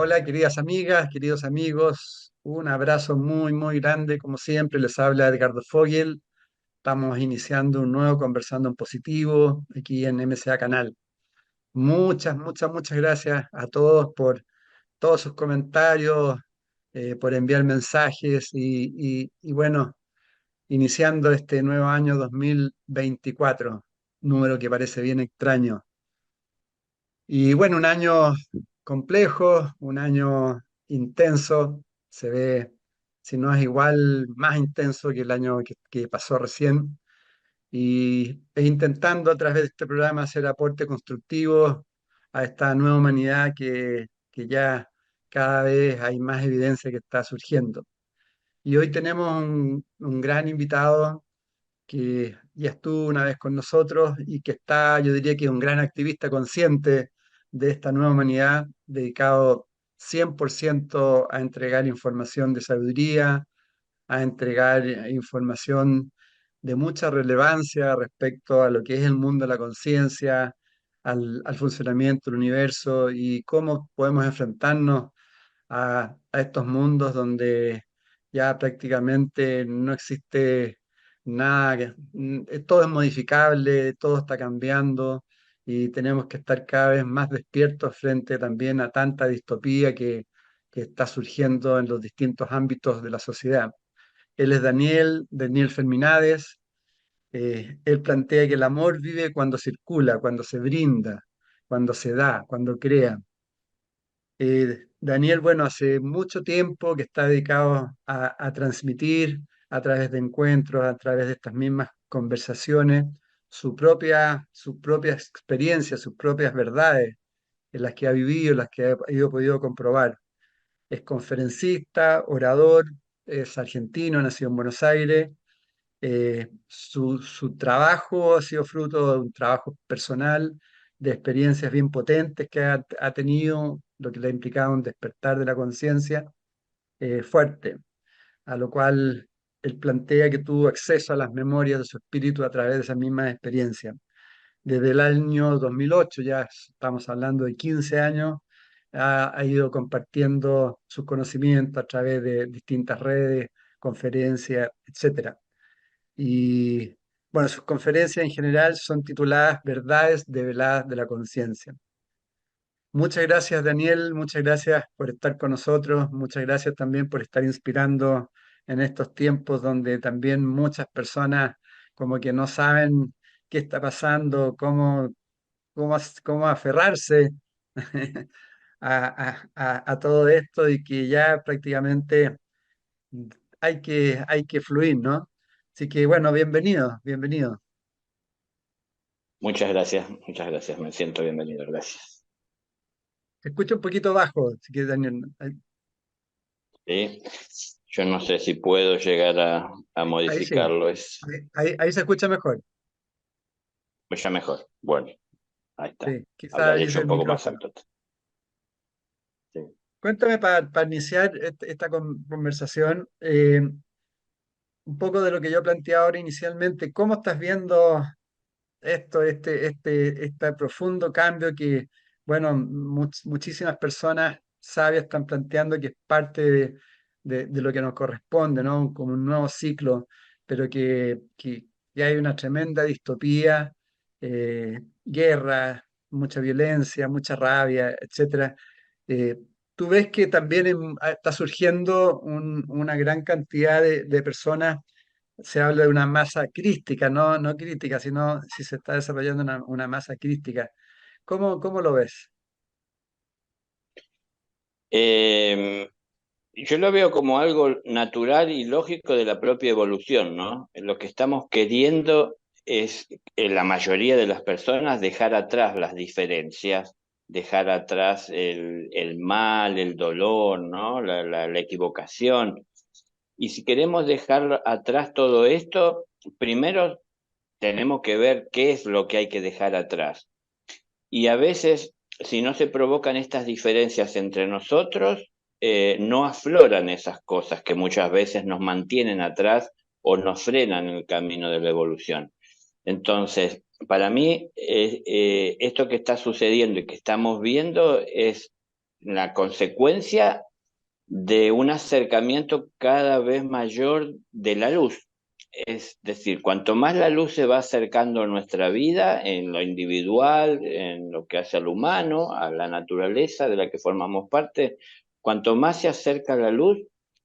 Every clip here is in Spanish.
Hola, queridas amigas, queridos amigos. Un abrazo muy, muy grande. Como siempre, les habla Edgardo Fogel. Estamos iniciando un nuevo Conversando en Positivo aquí en MCA Canal. Muchas, muchas, muchas gracias a todos por todos sus comentarios, por enviar mensajes y bueno, iniciando este nuevo año 2024, número que parece bien extraño. Y bueno, un año complejo, un año intenso, se ve, si no es igual, más intenso que el año que pasó recién. E intentando a través de este programa hacer aporte constructivo a esta nueva humanidad que ya cada vez hay más evidencia que está surgiendo. Y hoy tenemos un gran invitado que ya estuvo una vez con nosotros y que está, yo diría que un gran activista consciente de esta nueva humanidad, dedicado 100% a entregar información de sabiduría, a entregar información de mucha relevancia respecto a lo que es el mundo de la conciencia, al funcionamiento del universo y cómo podemos enfrentarnos a estos mundos donde ya prácticamente no existe nada, todo es modificable, todo está cambiando y tenemos que estar cada vez más despiertos frente también a tanta distopía que está surgiendo en los distintos ámbitos de la sociedad. Él es Daniel Ferminades. Él plantea que el amor vive cuando circula, cuando se brinda, cuando se da, cuando crea. Daniel, bueno, hace mucho tiempo que está dedicado a transmitir a través de encuentros, a través de estas mismas conversaciones, su propia experiencia, sus propias verdades en las que ha vivido, en las que ha podido comprobar. Es conferencista, orador, es argentino, nació en Buenos Aires. Su trabajo ha sido fruto de un trabajo personal, de experiencias bien potentes que ha tenido, lo que le ha implicado un despertar de la conciencia fuerte, a lo cual él plantea que tuvo acceso a las memorias de su espíritu a través de esa misma experiencia. Desde el año 2008, ya estamos hablando de 15 años, ha ido compartiendo sus conocimientos a través de distintas redes, conferencias, etcétera. Y bueno, sus conferencias en general son tituladas Verdades develadas de la conciencia. Muchas gracias, Daniel, muchas gracias por estar con nosotros, muchas gracias también por estar inspirando en estos tiempos donde también muchas personas como que no saben qué está pasando, cómo aferrarse a todo esto y que ya prácticamente hay que fluir, ¿no? Así que bueno, bienvenido, bienvenido. Muchas gracias, me siento bienvenido, gracias. Se escucha un poquito bajo, si quieres, Daniel. ¿Sí? Yo no sé si puedo llegar a Ahí sí, modificarlo, ahí se escucha mejor. pues ya mejor. Bueno, ahí está. Sí, quizás Hablaré es yo el un poco más micrófono. alto. Sí. Cuéntame para iniciar esta conversación, un poco de lo que yo planteaba ahora inicialmente. ¿Cómo estás viendo este profundo cambio que, bueno, muchísimas personas sabias están planteando que es parte de lo que nos corresponde, ¿no? Como un nuevo ciclo, pero que hay una tremenda distopía, guerra, mucha violencia, mucha rabia, etcétera. Eh, ¿Tú ves que también está surgiendo una gran cantidad de personas? Se habla de una masa crística, no crítica, sino si se está desarrollando una masa crística. ¿Cómo lo ves? Eh, yo lo veo como algo natural y lógico de la propia evolución, ¿no? Lo que estamos queriendo es, la mayoría de las personas, dejar atrás las diferencias, dejar atrás el mal, el dolor, ¿no? La equivocación. Y si queremos dejar atrás todo esto, primero tenemos que ver qué es lo que hay que dejar atrás. Y a veces, si no se provocan estas diferencias entre nosotros, no afloran esas cosas que muchas veces nos mantienen atrás o nos frenan en el camino de la evolución. Entonces, para mí, esto que está sucediendo y que estamos viendo es la consecuencia de un acercamiento cada vez mayor de la luz. Es decir, cuanto más la luz se va acercando a nuestra vida, en lo individual, en lo que hace al humano, a la naturaleza de la que formamos parte, cuanto más se acerca la luz,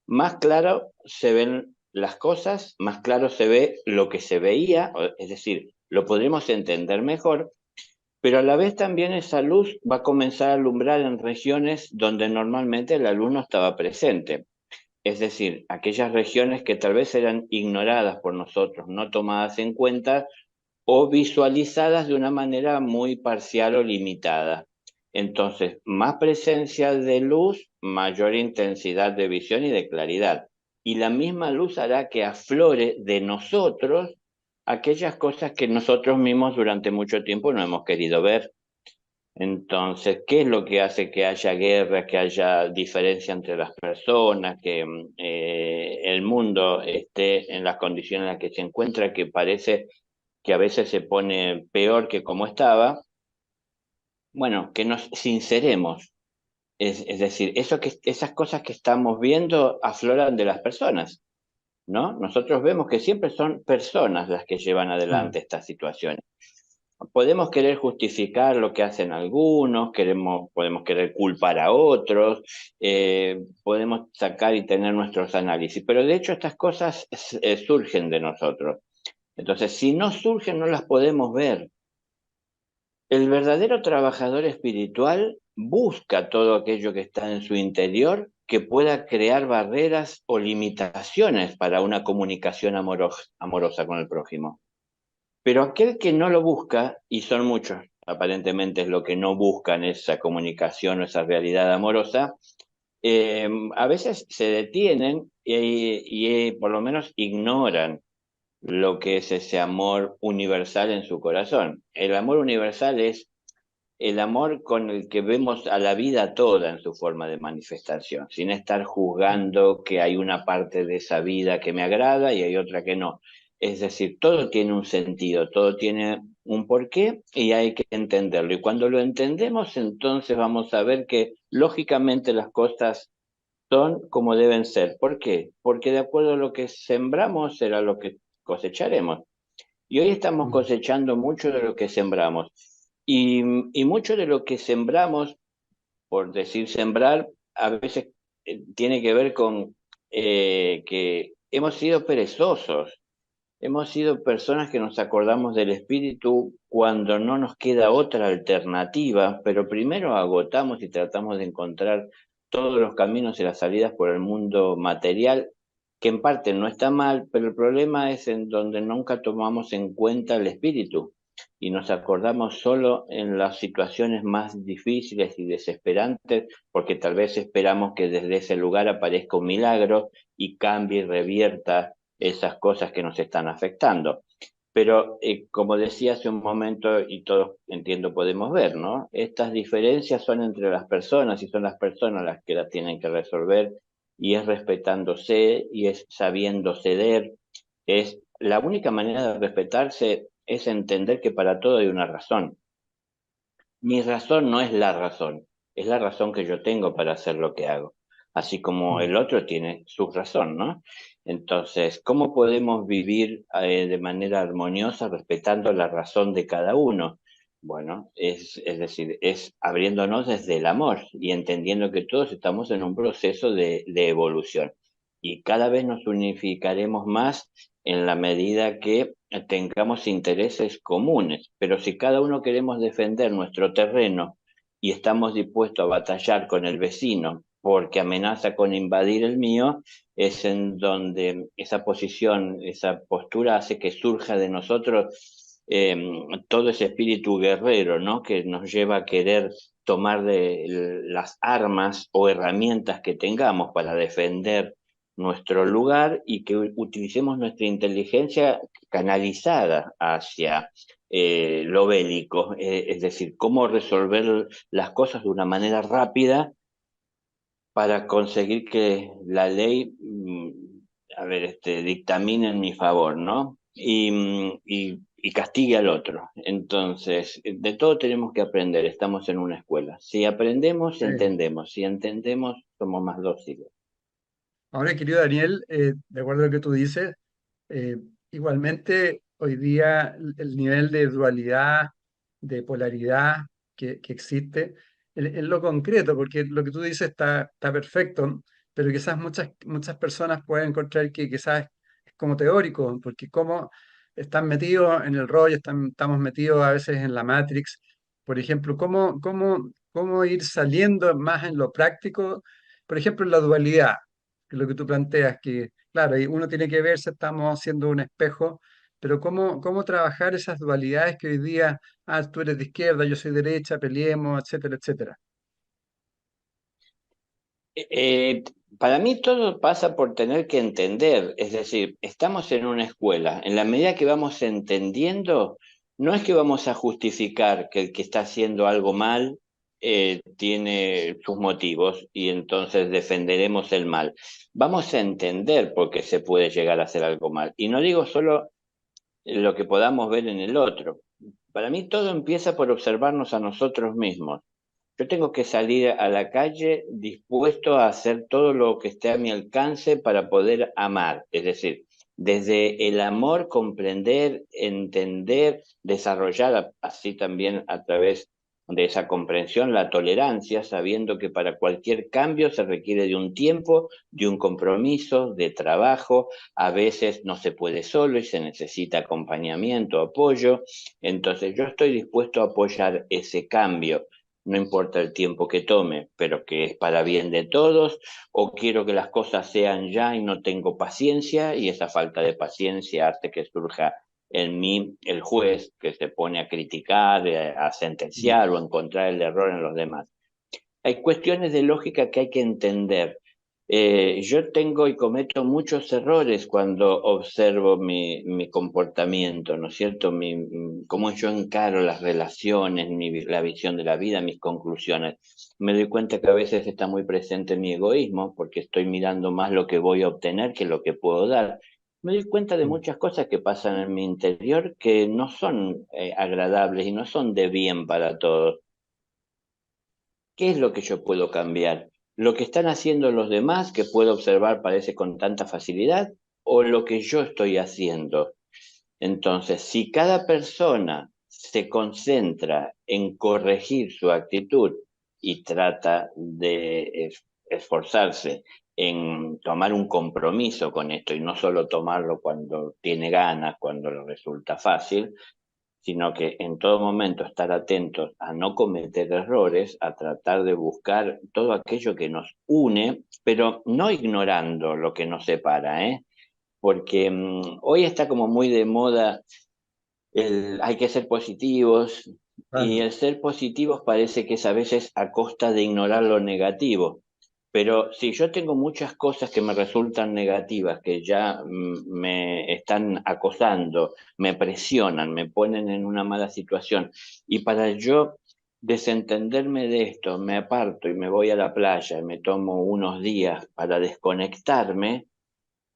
más claro se ven las cosas, más claro se ve lo que se veía, es decir, lo podremos entender mejor, pero a la vez también esa luz va a comenzar a alumbrar en regiones donde normalmente la luz no estaba presente. Es decir, aquellas regiones que tal vez eran ignoradas por nosotros, no tomadas en cuenta o visualizadas de una manera muy parcial o limitada. Entonces, más presencia de luz, mayor intensidad de visión y de claridad. Y la misma luz hará que aflore de nosotros aquellas cosas que nosotros mismos durante mucho tiempo no hemos querido ver. Entonces, ¿qué es lo que hace que haya guerra, que haya diferencia entre las personas, que el mundo esté en las condiciones en las que se encuentra, que parece que a veces se pone peor que como estaba? Bueno, que nos sinceremos. Es decir, esas cosas que estamos viendo afloran de las personas, ¿no? Nosotros vemos que siempre son personas las que llevan Mm, adelante estas situaciones. Podemos querer justificar lo que hacen algunos, podemos querer culpar a otros, podemos sacar y tener nuestros análisis, pero de hecho estas cosas surgen de nosotros. Entonces, si no surgen, no las podemos ver. El verdadero trabajador espiritual busca todo aquello que está en su interior que pueda crear barreras o limitaciones para una comunicación amorosa con el prójimo. Pero aquel que no lo busca, y son muchos, aparentemente es lo que no buscan esa comunicación o esa realidad amorosa, a veces se detienen y por lo menos ignoran lo que es ese amor universal en su corazón. El amor universal es el amor con el que vemos a la vida toda en su forma de manifestación, sin estar mm, juzgando que hay una parte de esa vida que me agrada y hay otra que no. Es decir, todo tiene un sentido, todo tiene un porqué y hay que entenderlo. Y cuando lo entendemos, entonces vamos a ver que lógicamente las cosas son como deben ser. ¿Por qué? Porque de acuerdo a lo que sembramos será lo que cosecharemos. Y hoy estamos mm, cosechando mucho de lo que sembramos. Y, y mucho de lo que sembramos, por decir sembrar, a veces tiene que ver con que hemos sido perezosos, hemos sido personas que nos acordamos del espíritu cuando no nos queda otra alternativa, pero primero agotamos y tratamos de encontrar todos los caminos y las salidas por el mundo material, que en parte no está mal, pero el problema es en donde nunca tomamos en cuenta el espíritu y nos acordamos solo en las situaciones más difíciles y desesperantes, porque tal vez esperamos que desde ese lugar aparezca un milagro y cambie y revierta esas cosas que nos están afectando. Pero como decía hace un momento, y todos entiendo podemos ver, ¿no? Estas diferencias son entre las personas y son las personas las que las tienen que resolver y es respetándose y es sabiendo ceder. Es la única manera de respetarse es entender que para todo hay una razón. Mi razón no es la razón, es la razón que yo tengo para hacer lo que hago, así como mm, el otro tiene su razón, ¿no? Entonces, ¿cómo podemos vivir de manera armoniosa respetando la razón de cada uno? Bueno, es decir, es abriéndonos desde el amor y entendiendo que todos estamos en un proceso de evolución y cada vez nos unificaremos más en la medida que tengamos intereses comunes, pero si cada uno queremos defender nuestro terreno y estamos dispuestos a batallar con el vecino porque amenaza con invadir el mío, es en donde esa posición, esa postura hace que surja de nosotros todo ese espíritu guerrero, ¿no? Que nos lleva a querer tomar las armas o herramientas que tengamos para defender nuestro lugar y que utilicemos nuestra inteligencia canalizada hacia lo bélico, es decir, cómo resolver las cosas de una manera rápida para conseguir que la ley, a ver, dictamine en mi favor, ¿no? y castigue al otro. Entonces, de todo tenemos que aprender, estamos en una escuela. Si aprendemos, Sí. entendemos. Si entendemos, somos más dóciles. Ahora, querido Daniel, de acuerdo a lo que tú dices, eh, igualmente hoy día el nivel de dualidad, de polaridad que existe en lo concreto, porque lo que tú dices está perfecto, pero quizás muchas personas pueden encontrar que quizás es como teórico, porque como están metidos en el rollo, estamos metidos a veces en la Matrix. Por ejemplo, cómo ir saliendo más en lo práctico, por ejemplo, en la dualidad, que es lo que tú planteas, que claro, y uno tiene que ver si estamos haciendo un espejo, pero cómo trabajar esas dualidades que hoy día, tú eres de izquierda, yo soy derecha, peleemos, etcétera, etcétera. Eh, para mí todo pasa por tener que entender, es decir, estamos en una escuela, en la medida que vamos entendiendo, no es que vamos a justificar que el que está haciendo algo mal tiene sus motivos y entonces defenderemos el mal. Vamos a entender por qué se puede llegar a hacer algo mal. Y no digo solo lo que podamos ver en el otro. Para mí todo empieza por observarnos a nosotros mismos. Yo tengo que salir a la calle dispuesto a hacer todo lo que esté a mi alcance para poder amar. Es decir, desde el amor comprender, entender, desarrollar así también a través de esa comprensión la tolerancia, sabiendo que para cualquier cambio se requiere de un tiempo, de un compromiso, de trabajo. A veces no se puede solo y se necesita acompañamiento, apoyo. Entonces yo estoy dispuesto a apoyar ese cambio, no importa el tiempo que tome, pero que es para bien de todos, o quiero que las cosas sean ya y no tengo paciencia, y esa falta de paciencia hace que surja en mí el juez que se pone a criticar, a Mm. sentenciar o a encontrar el error en los demás. Hay cuestiones de lógica que hay que entender. Yo tengo y cometo muchos errores cuando observo mi comportamiento, ¿no es cierto? Cómo yo encaro las relaciones, la visión de la vida, mis conclusiones. Me doy cuenta que a veces está muy presente mi egoísmo, porque estoy mirando más lo que voy a obtener que lo que puedo dar. Me doy cuenta de Mm. muchas cosas que pasan en mi interior que no son agradables y no son de bien para todos. ¿Qué es lo que yo puedo cambiar? ¿Lo que están haciendo los demás, que puedo observar parece con tanta facilidad, o lo que yo estoy haciendo? Entonces, si cada persona se concentra en corregir su actitud y trata de esforzarse en tomar un compromiso con esto y no solo tomarlo cuando tiene ganas, cuando le resulta fácil, sino que en todo momento estar atentos a no cometer errores, a tratar de buscar todo aquello que nos une, pero no ignorando lo que nos separa, ¿eh? Porque hoy está como muy de moda hay que ser positivos, y Claro. el ser positivos parece que es a veces a costa de ignorar lo negativo. Pero si yo tengo muchas cosas que me resultan negativas, que ya me están acosando, me presionan, me ponen en una mala situación, y para yo desentenderme de esto, me aparto y me voy a la playa, me tomo unos días para desconectarme,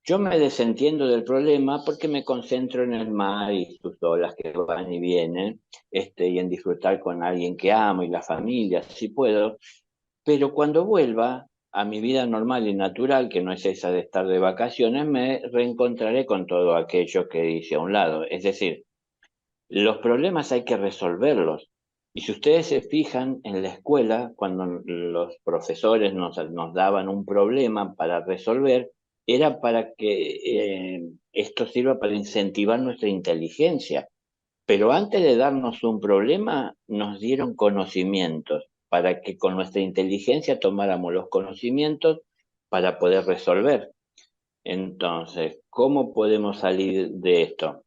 yo me desentiendo del problema porque me concentro en el mar y sus olas que van y vienen, y en disfrutar con alguien que amo y la familia, si puedo. Pero cuando vuelva a mi vida normal y natural, que no es esa de estar de vacaciones, me reencontraré con todo aquello que hice a un lado. Es decir, los problemas hay que resolverlos. Y si ustedes se fijan en la escuela, cuando los profesores nos daban un problema para resolver, era para que esto sirva para incentivar nuestra inteligencia. Pero antes de darnos un problema, nos dieron conocimientos para que con nuestra inteligencia tomáramos los conocimientos para poder resolver. Entonces, ¿cómo podemos salir de esto?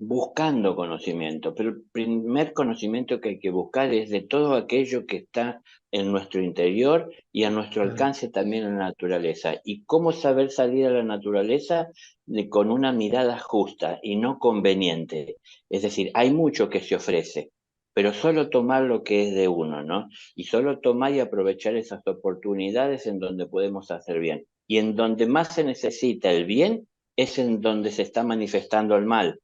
Buscando conocimiento, pero el primer conocimiento que hay que buscar es de todo aquello que está en nuestro interior y a nuestro Claro. alcance también en la naturaleza. ¿Y cómo saber salir a la naturaleza? Con una mirada justa y no conveniente. Es decir, hay mucho que se ofrece, pero solo tomar lo que es de uno, ¿no? Y solo tomar y aprovechar esas oportunidades en donde podemos hacer bien. Y en donde más se necesita el bien es en donde se está manifestando el mal.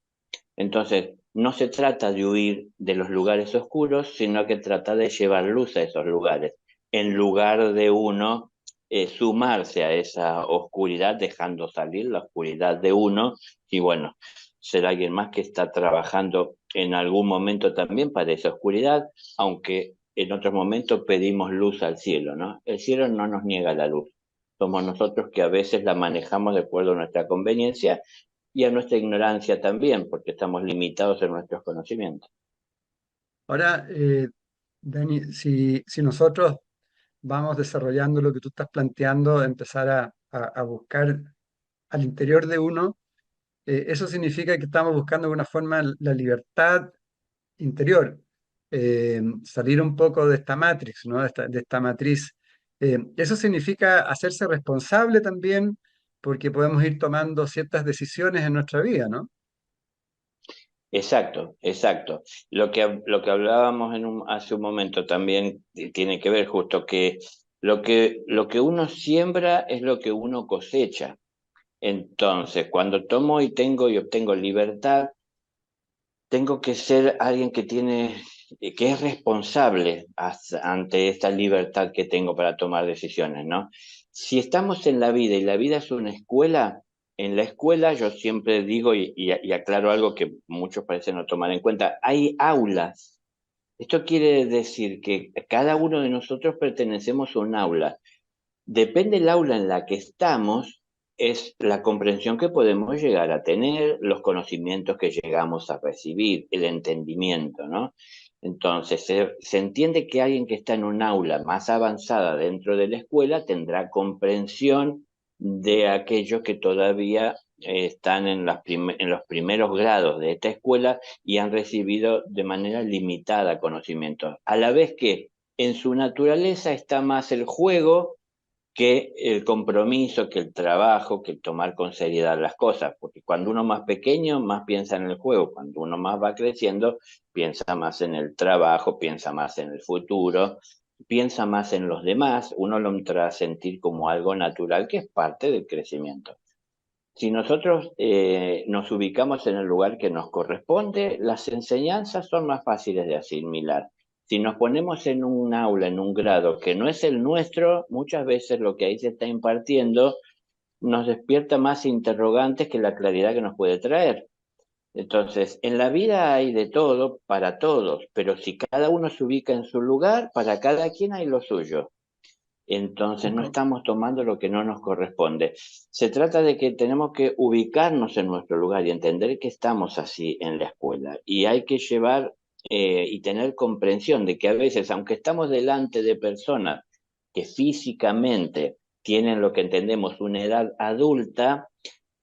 Entonces, no se trata de huir de los lugares oscuros, sino que trata de llevar luz a esos lugares, en lugar de uno sumarse a esa oscuridad, dejando salir la oscuridad de uno, y bueno, ser alguien más que está trabajando en algún momento también para esa oscuridad, aunque en otros momentos pedimos luz al cielo, ¿no? El cielo no nos niega la luz. Somos nosotros que a veces la manejamos de acuerdo a nuestra conveniencia y a nuestra ignorancia también, porque estamos limitados en nuestros conocimientos. Ahora, Dani, si nosotros vamos desarrollando lo que tú estás planteando, empezar a buscar al interior de uno, eso significa que estamos buscando de alguna forma la libertad interior, salir un poco de esta matrix, ¿no? De esta matriz. Eso significa hacerse responsable también, porque podemos ir tomando ciertas decisiones en nuestra vida, ¿no? Exacto, exacto. Lo que hablábamos hace un momento también tiene que ver justo que lo que uno siembra es lo que uno cosecha. Entonces, cuando tomo y tengo y obtengo libertad, tengo que ser alguien que es responsable ante esta libertad que tengo para tomar decisiones, ¿no? Si estamos en la vida y la vida es una escuela, en la escuela yo siempre digo y aclaro algo que muchos parecen no tomar en cuenta, hay aulas. Esto quiere decir que cada uno de nosotros pertenecemos a un aula. Depende del aula en la que estamos, es la comprensión que podemos llegar a tener, los conocimientos que llegamos a recibir, el entendimiento, ¿no? Entonces, se entiende que alguien que está en un aula más avanzada dentro de la escuela tendrá comprensión de aquellos que todavía están en los primeros grados de esta escuela y han recibido de manera limitada conocimientos. A la vez que en su naturaleza está más el juego que el compromiso, que el trabajo, que el tomar con seriedad las cosas, porque cuando uno más pequeño, más piensa en el juego, cuando uno más va creciendo, piensa más en el trabajo, piensa más en el futuro, piensa más en los demás, uno lo entra a sentir como algo natural que es parte del crecimiento. Si nosotros nos ubicamos en el lugar que nos corresponde, las enseñanzas son más fáciles de asimilar. Si nos ponemos en un aula, en un grado que no es el nuestro, muchas veces lo que ahí se está impartiendo nos despierta más interrogantes que la claridad que nos puede traer. Entonces, en la vida hay de todo para todos, pero si cada uno se ubica en su lugar, para cada quien hay lo suyo. Entonces Y no co- estamos tomando lo que no nos corresponde. Se trata de que tenemos que ubicarnos en nuestro lugar y entender que estamos así en la escuela. Y hay que llevar y tener comprensión de que a veces, aunque estamos delante de personas que físicamente tienen lo que entendemos una edad adulta,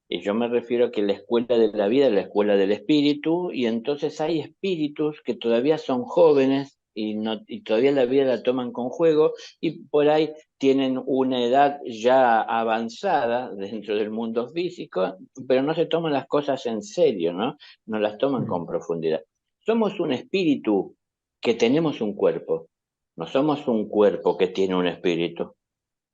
y yo me refiero a que la escuela de la vida es la escuela del espíritu, y entonces hay espíritus que todavía son jóvenes y, no, y todavía la vida la toman con juego, y por ahí tienen una edad ya avanzada dentro del mundo físico, pero no se toman las cosas en serio, ¿no? No las toman mm, con profundidad. Somos un espíritu que tenemos un cuerpo, no somos un cuerpo que tiene un espíritu.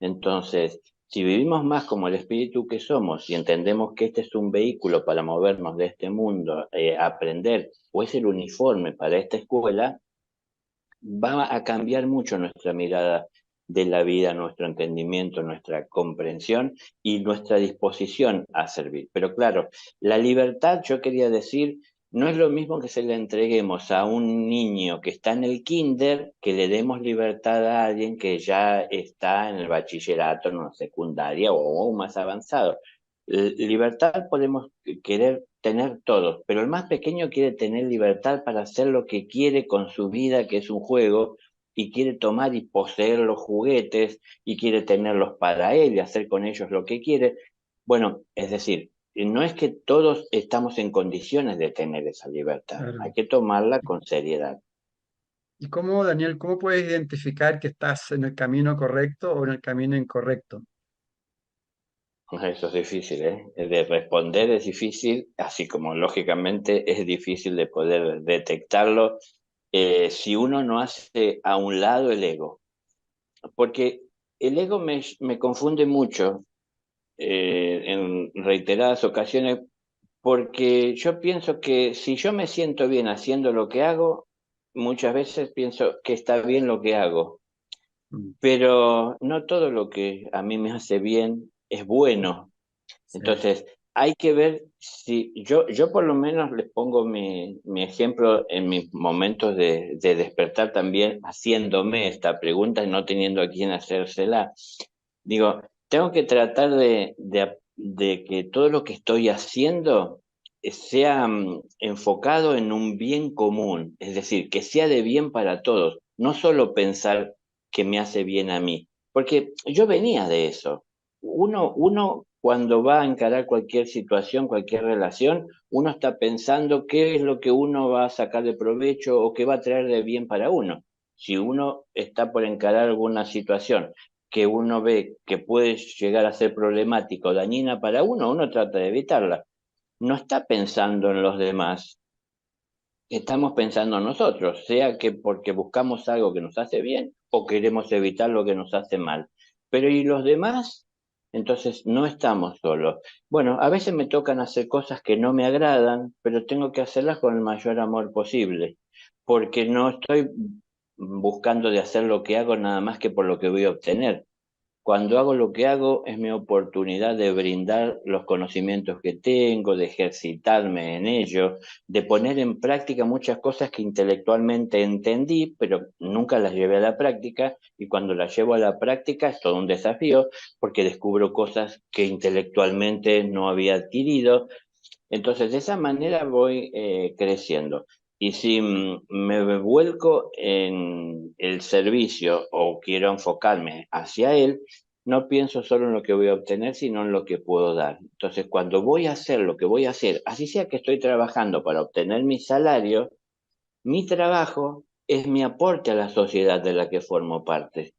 Entonces, si vivimos más como el espíritu que somos y entendemos que este es un vehículo para movernos de este mundo, aprender, o es el uniforme para esta escuela, va a cambiar mucho nuestra mirada de la vida, nuestro entendimiento, nuestra comprensión y nuestra disposición a servir. Pero claro, la libertad, yo quería decir, no es lo mismo que se le entreguemos a un niño que está en el kinder, que le demos libertad a alguien que ya está en el bachillerato, en una secundaria o aún más avanzado. Libertad podemos querer tener todos, pero el más pequeño quiere tener libertad para hacer lo que quiere con su vida, que es un juego, y quiere tomar y poseer los juguetes, y quiere tenerlos para él y hacer con ellos lo que quiere. Bueno, es decir, no es que todos estamos en condiciones de tener esa libertad, hay claro. que tomarla con seriedad. ¿Y cómo, Daniel, cómo puedes identificar que estás en el camino correcto o en el camino incorrecto? Eso es difícil, ¿eh? De responder es difícil, así como lógicamente es difícil de poder detectarlo si uno no hace a un lado el ego. Porque el ego me confunde mucho en reiteradas ocasiones porque yo pienso que si yo me siento bien haciendo lo que hago, muchas veces pienso que está bien lo que hago, Mm, pero no todo lo que a mí me hace bien es bueno. sí, Entonces, hay que ver si yo por lo menos les pongo mi ejemplo en mis momentos de despertar también, haciéndome esta pregunta y no teniendo a quién hacérsela. Digo, tengo que tratar de que todo lo que estoy haciendo sea enfocado en un bien común, es decir, que sea de bien para todos, no solo pensar que me hace bien a mí, porque yo venía de eso. Uno cuando va a encarar cualquier situación, cualquier relación, uno está pensando qué es lo que uno va a sacar de provecho o qué va a traer de bien para uno. Si uno está por encarar alguna situación que uno ve que puede llegar a ser problemática o dañina para uno, uno trata de evitarla. No está pensando en los demás, estamos pensando en nosotros, sea que porque buscamos algo que nos hace bien o queremos evitar lo que nos hace mal. Pero ¿y los demás? Entonces no estamos solos. Bueno, a veces me tocan hacer cosas que no me agradan, pero tengo que hacerlas con el mayor amor posible, porque no estoy buscando de hacer lo que hago nada más que por lo que voy a obtener. Cuando hago lo que hago es mi oportunidad de brindar los conocimientos que tengo, de ejercitarme en ello, de poner en práctica muchas cosas que intelectualmente entendí, pero nunca las llevé a la práctica, y cuando las llevo a la práctica es todo un desafío porque descubro cosas que intelectualmente no había adquirido. Entonces, de esa manera voy creciendo. Y si me vuelco en el servicio o quiero enfocarme hacia él, no pienso solo en lo que voy a obtener, sino en lo que puedo dar. Entonces, cuando voy a hacer lo que voy a hacer, así sea que estoy trabajando para obtener mi salario, mi trabajo es mi aporte a la sociedad de la que formo parte.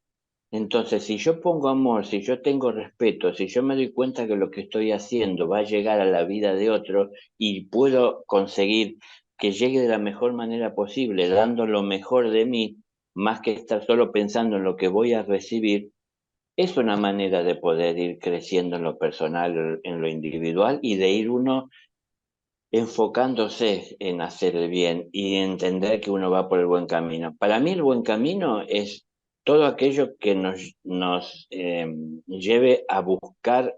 Entonces, si yo pongo amor, si yo tengo respeto, si yo me doy cuenta que lo que estoy haciendo va a llegar a la vida de otro y puedo conseguir que llegue de la mejor manera posible, dando lo mejor de mí, más que estar solo pensando en lo que voy a recibir, es una manera de poder ir creciendo en lo personal, en lo individual y de ir uno enfocándose en hacer el bien y entender que uno va por el buen camino. Para mí el buen camino es todo aquello que nos lleve a buscar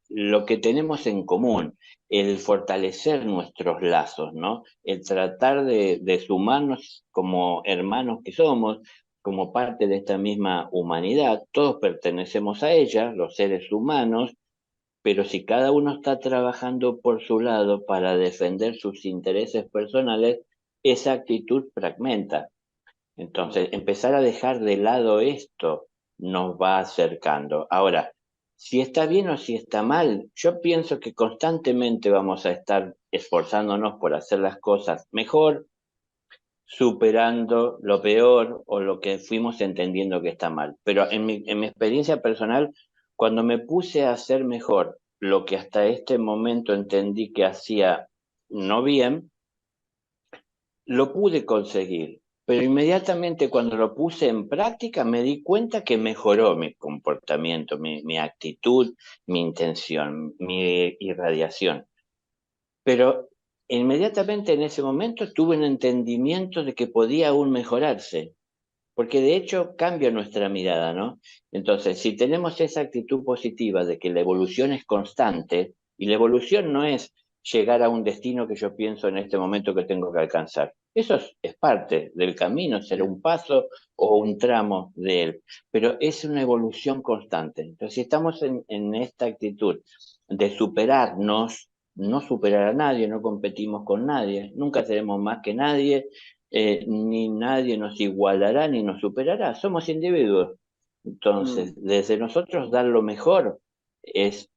lo que tenemos en común, el fortalecer nuestros lazos, ¿no? El tratar de sumarnos como hermanos que somos, como parte de esta misma humanidad. Todos pertenecemos a ella, los seres humanos, pero si cada uno está trabajando por su lado para defender sus intereses personales, esa actitud fragmenta. Entonces, empezar a dejar de lado esto nos va acercando. Ahora, si está bien o si está mal, yo pienso que constantemente vamos a estar esforzándonos por hacer las cosas mejor, superando lo peor o lo que fuimos entendiendo que está mal. Pero en mi experiencia personal, cuando me puse a hacer mejor lo que hasta este momento entendí que hacía no bien, lo pude conseguir. Pero inmediatamente cuando lo puse en práctica me di cuenta que mejoró mi comportamiento, mi actitud, mi intención, mi irradiación. Pero inmediatamente en ese momento tuve un entendimiento de que podía aún mejorarse, porque de hecho cambia nuestra mirada, ¿no? Entonces, si tenemos esa actitud positiva de que la evolución es constante, y la evolución no es llegar a un destino que yo pienso en este momento que tengo que alcanzar. Eso es parte del camino, será sí, un paso o un tramo de él, pero es una evolución constante. Entonces, si estamos en esta actitud de superarnos, no superar a nadie, no competimos con nadie, nunca seremos más que nadie, ni nadie nos igualará ni nos superará, somos individuos. Entonces, mm, desde nosotros dar lo mejor es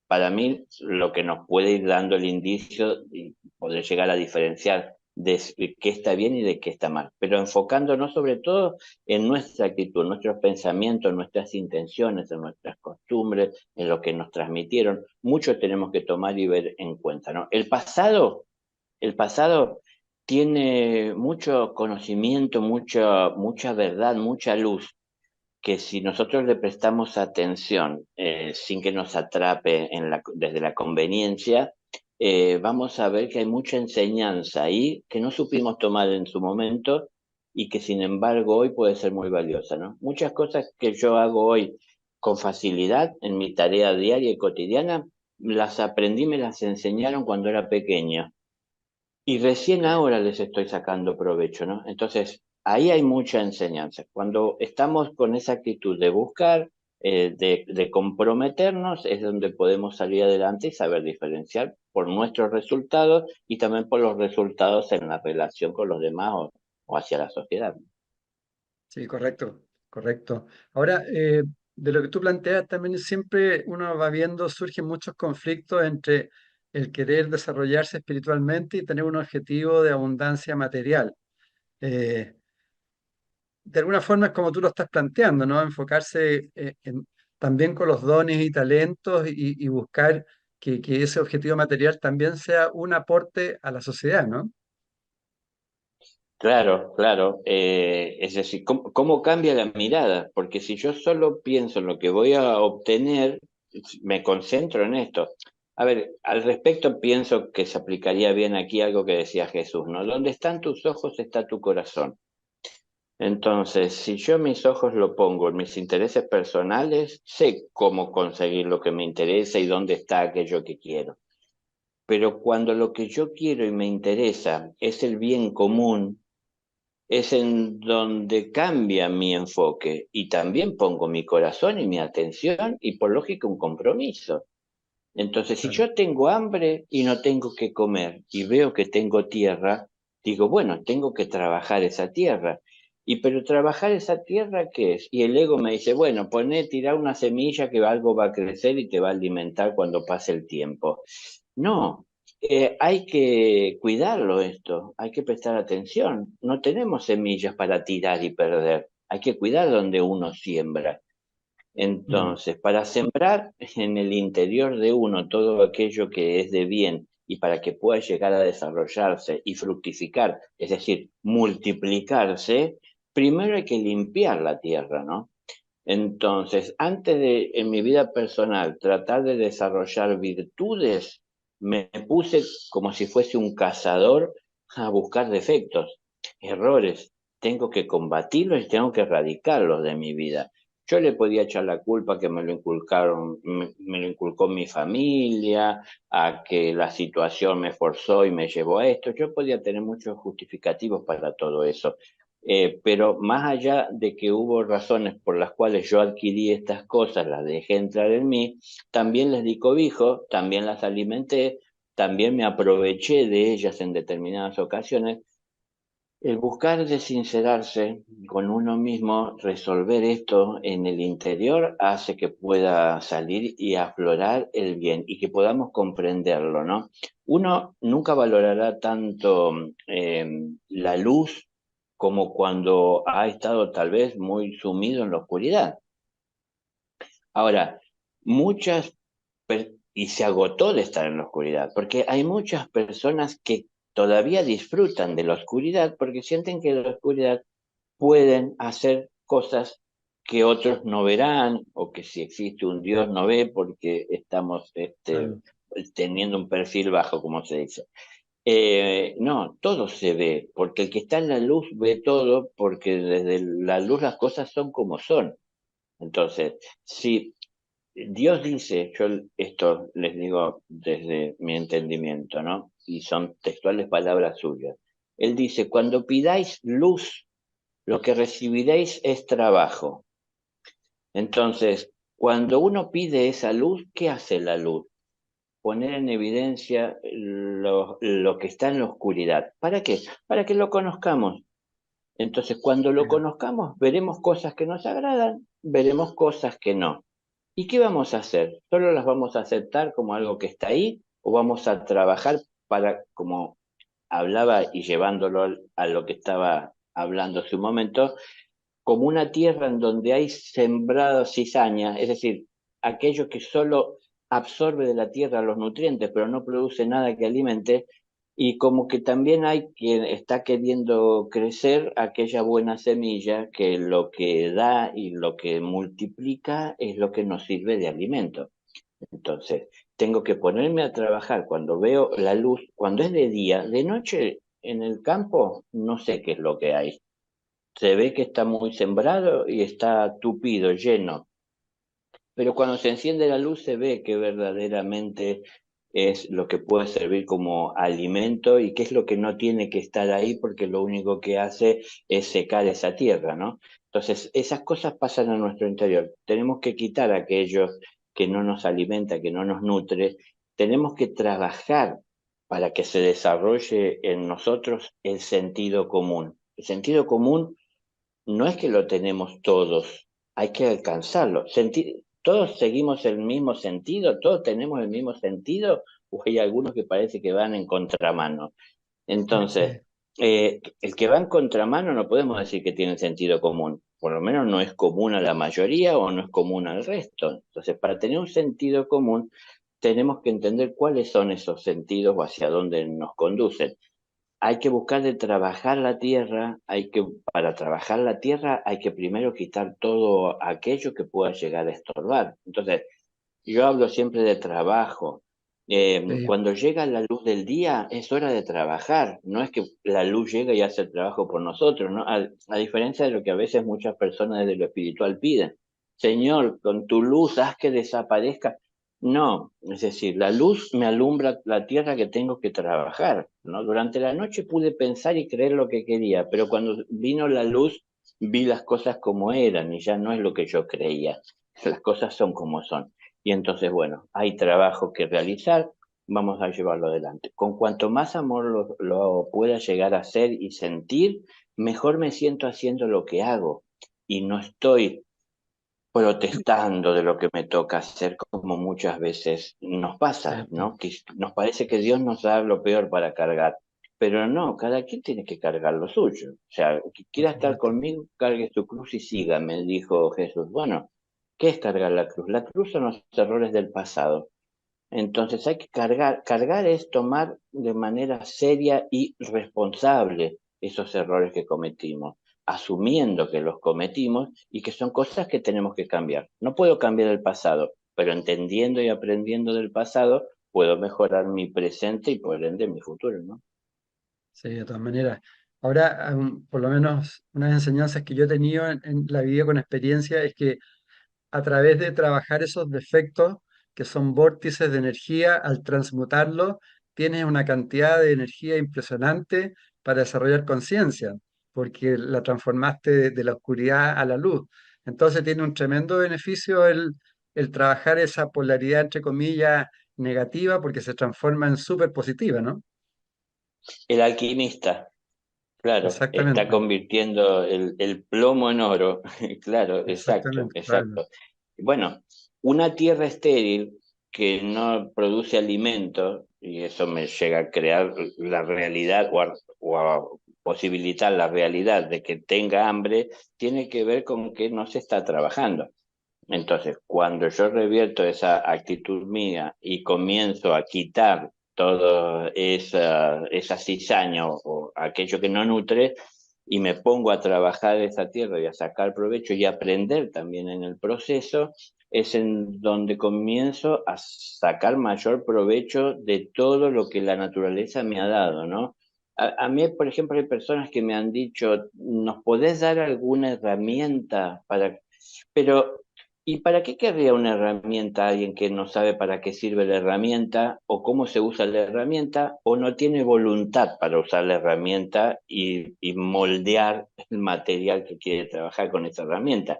para mí lo que nos puede ir dando el indicio y poder llegar a diferenciar de qué está bien y de qué está mal, pero enfocándonos sobre todo en nuestra actitud, nuestros pensamientos, nuestras intenciones, en nuestras costumbres, en lo que nos transmitieron. Mucho tenemos que tomar y ver en cuenta, ¿no? El pasado tiene mucho conocimiento, mucha verdad, mucha luz, que si nosotros le prestamos atención sin que nos atrape desde la conveniencia, vamos a ver que hay mucha enseñanza ahí que no supimos tomar en su momento y que sin embargo hoy puede ser muy valiosa, ¿no? Muchas cosas que yo hago hoy con facilidad en mi tarea diaria y cotidiana, las aprendí, me las enseñaron cuando era pequeño y recién ahora les estoy sacando provecho, ¿no? Entonces, ahí hay mucha enseñanza. Cuando estamos con esa actitud de buscar, de comprometernos, es donde podemos salir adelante y saber diferenciar por nuestros resultados y también por los resultados en la relación con los demás o hacia la sociedad. Sí, correcto, correcto. Ahora, de lo que tú planteas, también siempre uno va viendo, surgen muchos conflictos entre el querer desarrollarse espiritualmente y tener un objetivo de abundancia material. Eh, de alguna forma es como tú lo estás planteando, ¿no? Enfocarse también con los dones y talentos y buscar que ese objetivo material también sea un aporte a la sociedad, ¿no? Claro, claro. Es decir, ¿cómo cambia la mirada? Porque si yo solo pienso en lo que voy a obtener, me concentro en esto. A ver, al respecto pienso que se aplicaría bien aquí algo que decía Jesús, ¿no? Donde están tus ojos está tu corazón. Entonces, si yo mis ojos lo pongo en mis intereses personales, sé cómo conseguir lo que me interesa y dónde está aquello que quiero. Pero cuando lo que yo quiero y me interesa es el bien común, es en donde cambia mi enfoque y también pongo mi corazón y mi atención y por lógica un compromiso. Entonces, si Claro. yo tengo hambre y no tengo que comer y veo que tengo tierra, digo, bueno, tengo que trabajar esa tierra. Y pero trabajar esa tierra, ¿qué es? Y el ego me dice, bueno, poné, tirar una semilla que algo va a crecer y te va a alimentar cuando pase el tiempo. No, hay que cuidarlo esto, hay que prestar atención. No tenemos semillas para tirar y perder. Hay que cuidar donde uno siembra. Mm. Entonces, para sembrar en el interior de uno todo aquello que es de bien y para que pueda llegar a desarrollarse y fructificar, es decir, multiplicarse, primero hay que limpiar la tierra, ¿no? Entonces, antes de en mi vida personal tratar de desarrollar virtudes, me puse como si fuese un cazador a buscar defectos, errores. Tengo que combatirlos y tengo que erradicarlos de mi vida. Yo le podía echar la culpa que me lo inculcaron, me lo inculcó mi familia, a que la situación me forzó y me llevó a esto. Yo podía tener muchos justificativos para todo eso. Pero más allá de que hubo razones por las cuales yo adquirí estas cosas, las dejé entrar en mí, también les di cobijo, también las alimenté, también me aproveché de ellas en determinadas ocasiones. El buscar de sincerarse con uno mismo, resolver esto en el interior, hace que pueda salir y aflorar el bien y que podamos comprenderlo, ¿no? Uno nunca valorará tanto la luz como cuando ha estado tal vez muy sumido en la oscuridad. Ahora, y se agotó de estar en la oscuridad, porque hay muchas personas que todavía disfrutan de la oscuridad porque sienten que en la oscuridad pueden hacer cosas que otros no verán o que si existe un Dios no ve porque estamos Claro. teniendo un perfil bajo, como se dice. No, todo se ve, porque el que está en la luz ve todo, porque desde la luz las cosas son como son. Entonces, si Dios dice, yo esto les digo desde mi entendimiento, ¿no? Y son textuales palabras suyas. Él dice, cuando pidáis luz, lo que recibiréis es trabajo. Entonces, cuando uno pide esa luz, ¿qué hace la luz? Poner en evidencia lo que está en la oscuridad. ¿Para qué? Para que lo conozcamos. Entonces, cuando lo Mira. conozcamos, veremos cosas que nos agradan, veremos cosas que no. ¿Y qué vamos a hacer? ¿Solo las vamos a aceptar como algo que está ahí o vamos a trabajar para, como hablaba y llevándolo a lo que estaba hablando hace un momento, como una tierra en donde hay sembrado cizaña, es decir, aquello que solo absorbe de la tierra los nutrientes, pero no produce nada que alimente, y como que también hay quien está queriendo crecer aquella buena semilla que lo que da y lo que multiplica es lo que nos sirve de alimento. Entonces, tengo que ponerme a trabajar cuando veo la luz, cuando es de día, de noche en el campo, no sé qué es lo que hay. Se ve que está muy sembrado y está tupido, lleno, pero cuando se enciende la luz se ve que verdaderamente es lo que puede servir como alimento y qué es lo que no tiene que estar ahí porque lo único que hace es secar esa tierra, ¿no? Entonces, esas cosas pasan a nuestro interior. Tenemos que quitar aquello que no nos alimenta, que no nos nutre. Tenemos que trabajar para que se desarrolle en nosotros el sentido común. El sentido común no es que lo tenemos todos, hay que alcanzarlo. ¿Todos seguimos el mismo sentido? ¿Todos tenemos el mismo sentido? ¿O hay algunos que parece que van en contramano? Entonces, Sí, el que va en contramano no podemos decir que tiene sentido común. Por lo menos no es común a la mayoría o no es común al resto. Entonces, para tener un sentido común, tenemos que entender cuáles son esos sentidos o hacia dónde nos conducen. Hay que buscar de trabajar la tierra, para trabajar la tierra hay que primero quitar todo aquello que pueda llegar a estorbar. Entonces, yo hablo siempre de trabajo. sí, Cuando llega la luz del día es hora de trabajar, no es que la luz llega y hace el trabajo por nosotros, ¿no? A diferencia de lo que a veces muchas personas desde lo espiritual piden. Señor, con tu luz haz que desaparezca. No, es decir, la luz me alumbra la tierra que tengo que trabajar, ¿no? Durante la noche pude pensar y creer lo que quería, pero cuando vino la luz vi las cosas como eran y ya no es lo que yo creía. Las cosas son como son. Y entonces, bueno, hay trabajo que realizar, vamos a llevarlo adelante. Con cuanto más amor lo pueda llegar a hacer y sentir, mejor me siento haciendo lo que hago. Y no estoy protestando de lo que me toca hacer, como muchas veces nos sí, pasa, ¿no? Que nos parece que Dios nos da lo peor para cargar. Pero no, cada quien tiene que cargar lo suyo. O sea, que por quiera estar supuesto. conmigo, cargue su cruz y sígame, dijo Jesús. Bueno, ¿qué es cargar la cruz? La cruz son los errores del pasado. Entonces hay que cargar es tomar de manera seria y responsable esos errores que cometimos, asumiendo que los cometimos y que son cosas que tenemos que cambiar. No puedo cambiar el pasado, pero entendiendo y aprendiendo del pasado, puedo mejorar mi presente y por ende mi futuro, ¿no? Sí, de todas maneras. Ahora, por lo menos unas enseñanzas que yo he tenido en la vida con experiencia es que a través de trabajar esos defectos, que son vórtices de energía, al transmutarlos, tienes una cantidad de energía impresionante para desarrollar conciencia, porque la transformaste de la oscuridad a la luz. Entonces tiene un tremendo beneficio el trabajar esa polaridad, entre comillas, negativa, porque se transforma en súper positiva, ¿no? El alquimista, claro, está Exactamente, convirtiendo el plomo en oro. Claro, exacto, exactamente, claro. exacto. Bueno, una tierra estéril que no produce alimento, y eso me llega a crear la realidad o a posibilitar la realidad de que tenga hambre, tiene que ver con que no se está trabajando. Entonces, cuando yo revierto esa actitud mía y comienzo a quitar todo esa cizaña o aquello que no nutre, y me pongo a trabajar esa tierra y a sacar provecho y aprender también en el proceso, es en donde comienzo a sacar mayor provecho de todo lo que la naturaleza me ha dado, ¿no? A mí, por ejemplo, hay personas que me han dicho, ¿nos podés dar alguna herramienta para...? Pero ¿y para qué querría una herramienta alguien que no sabe para qué sirve la herramienta o cómo se usa la herramienta o no tiene voluntad para usar la herramienta y moldear el material que quiere trabajar con esa herramienta? Mm,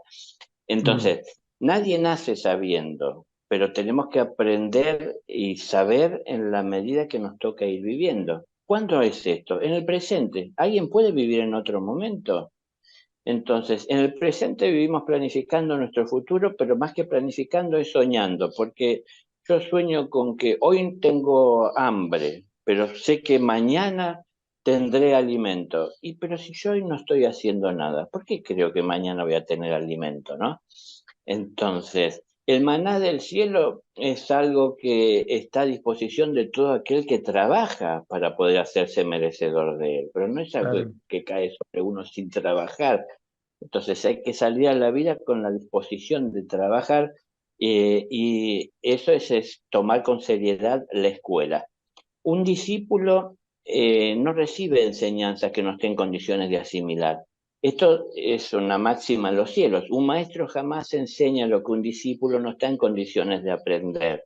Entonces, nadie nace sabiendo, pero tenemos que aprender y saber en la medida que nos toca ir viviendo. ¿Cuándo es esto? En el presente. ¿Alguien puede vivir en otro momento? Entonces, en el presente vivimos planificando nuestro futuro, pero más que planificando es soñando, porque yo sueño con que hoy tengo hambre, pero sé que mañana tendré alimento. Y pero si yo hoy no estoy haciendo nada, ¿por qué creo que mañana voy a tener alimento, no? Entonces, el maná del cielo es algo que está a disposición de todo aquel que trabaja para poder hacerse merecedor de él, pero no es algo claro. que cae sobre uno sin trabajar. Entonces hay que salir a la vida con la disposición de trabajar Y eso es tomar con seriedad la escuela. Un discípulo no recibe enseñanzas que no esté en condiciones de asimilar. Esto es una máxima en los cielos. Un maestro jamás enseña lo que un discípulo no está en condiciones de aprender.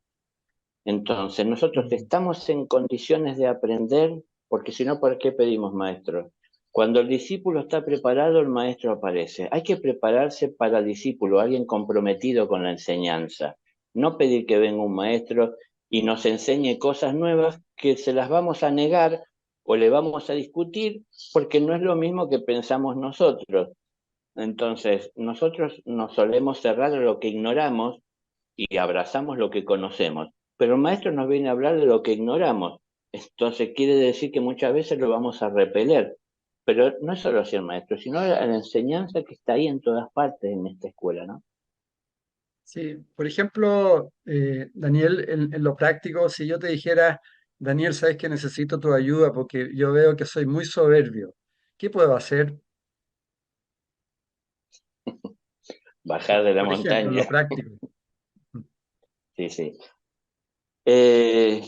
Entonces, nosotros Mm. estamos en condiciones de aprender, porque si no, ¿por qué pedimos maestro? Cuando el discípulo está preparado, el maestro aparece. Hay que prepararse para el discípulo, alguien comprometido con la enseñanza. No pedir que venga un maestro y nos enseñe cosas nuevas que se las vamos a negar o le vamos a discutir, porque no es lo mismo que pensamos nosotros. Entonces, nosotros nos solemos cerrar a lo que ignoramos y abrazamos lo que conocemos. Pero el maestro nos viene a hablar de lo que ignoramos. Entonces quiere decir que muchas veces lo vamos a repeler. Pero no es solo así el maestro, sino la enseñanza que está ahí en todas partes en esta escuela, ¿no? Sí, por ejemplo, Daniel, en lo práctico, si yo te dijera, Daniel, sabes que necesito tu ayuda porque yo veo que soy muy soberbio, ¿qué puedo hacer? Bajar de la Por ejemplo, en lo montaña. práctico. Sí, sí. Eh,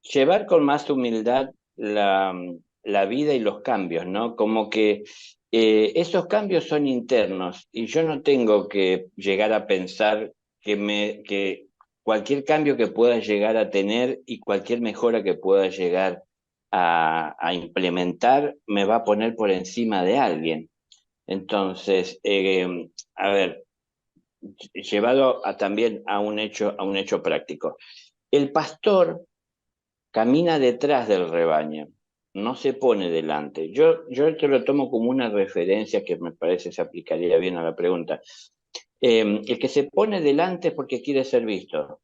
Llevar con más humildad la vida y los cambios, ¿no? Como que esos cambios son internos y yo no tengo que llegar a pensar que cualquier cambio que pueda llegar a tener y cualquier mejora que pueda llegar a implementar me va a poner por encima de alguien. Entonces, a ver, llevado también a un hecho práctico. El pastor camina detrás del rebaño, no se pone delante. Yo esto lo tomo como una referencia que me parece se aplicaría bien a la pregunta. El que se pone delante es porque quiere ser visto.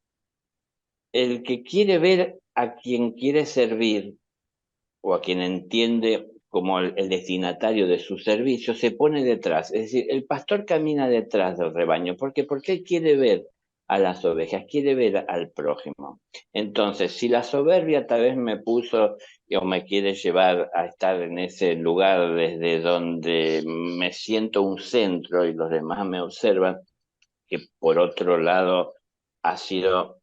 El que quiere ver a quien quiere servir o a quien entiende como el destinatario de su servicio, se pone detrás. Es decir, el pastor camina detrás del rebaño. ¿Por qué? Porque él quiere ver a las ovejas, quiere ver al prójimo. Entonces, si la soberbia tal vez me puso o me quiere llevar a estar en ese lugar desde donde me siento un centro y los demás me observan, que por otro lado ha sido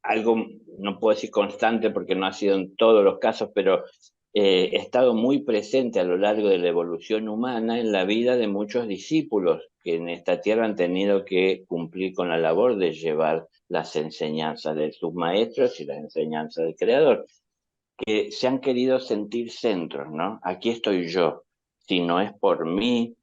algo, no puedo decir constante porque no ha sido en todos los casos, pero he estado muy presente a lo largo de la evolución humana en la vida de muchos discípulos que en esta tierra han tenido que cumplir con la labor de llevar las enseñanzas de sus maestros y las enseñanzas del Creador, que se han querido sentir centros, ¿no? Aquí estoy yo, si no es por mí,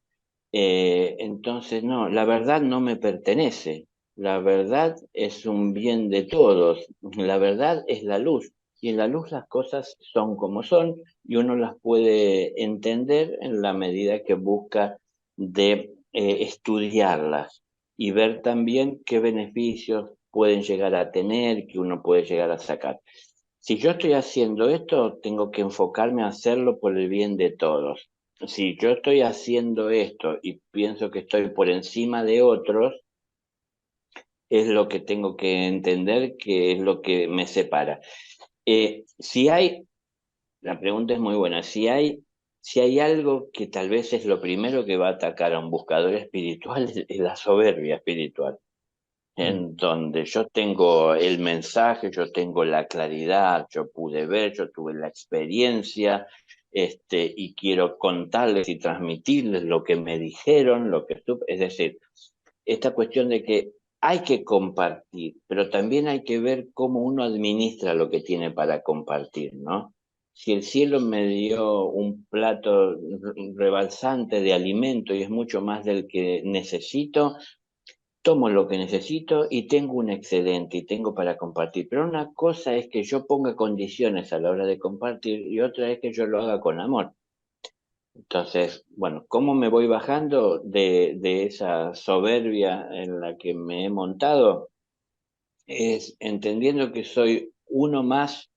entonces, no, la verdad no me pertenece. La verdad es un bien de todos. La verdad es la luz. Y en la luz las cosas son como son y uno las puede entender en la medida que busca de estudiarlas y ver también qué beneficios pueden llegar a tener, que uno puede llegar a sacar. Si yo estoy haciendo esto, tengo que enfocarme a hacerlo por el bien de todos. Si yo estoy haciendo esto y pienso que estoy por encima de otros, es lo que tengo que entender que es lo que me separa. Si hay, la pregunta es muy buena, si hay algo que tal vez es lo primero que va a atacar a un buscador espiritual, es la soberbia espiritual, Mm. en donde yo tengo el mensaje, yo tengo la claridad, yo pude ver, yo tuve la experiencia, y quiero contarles y transmitirles lo que me dijeron, lo que supe. Es decir, esta cuestión de que hay que compartir, pero también hay que ver cómo uno administra lo que tiene para compartir, ¿no? Si el cielo me dio un plato rebalsante de alimento y es mucho más del que necesito, tomo lo que necesito y tengo un excedente y tengo para compartir. Pero una cosa es que yo ponga condiciones a la hora de compartir y otra es que yo lo haga con amor. Entonces, bueno, ¿cómo me voy bajando de esa soberbia en la que me he montado? Es entendiendo que soy uno más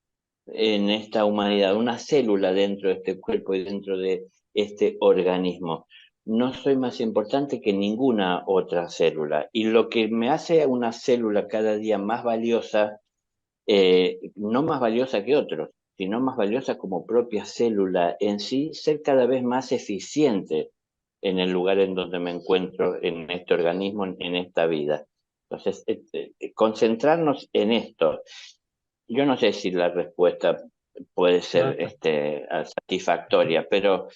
en esta humanidad, una célula dentro de este cuerpo y dentro de este organismo. No soy más importante que ninguna otra célula. Y lo que me hace a una célula cada día más valiosa, no más valiosa que otros, sino más valiosa como propia célula en sí, ser cada vez más eficiente en el lugar en donde me encuentro, en este organismo, en esta vida. Entonces, concentrarnos en esto. Yo no sé si la respuesta puede ser Ah, satisfactoria, pero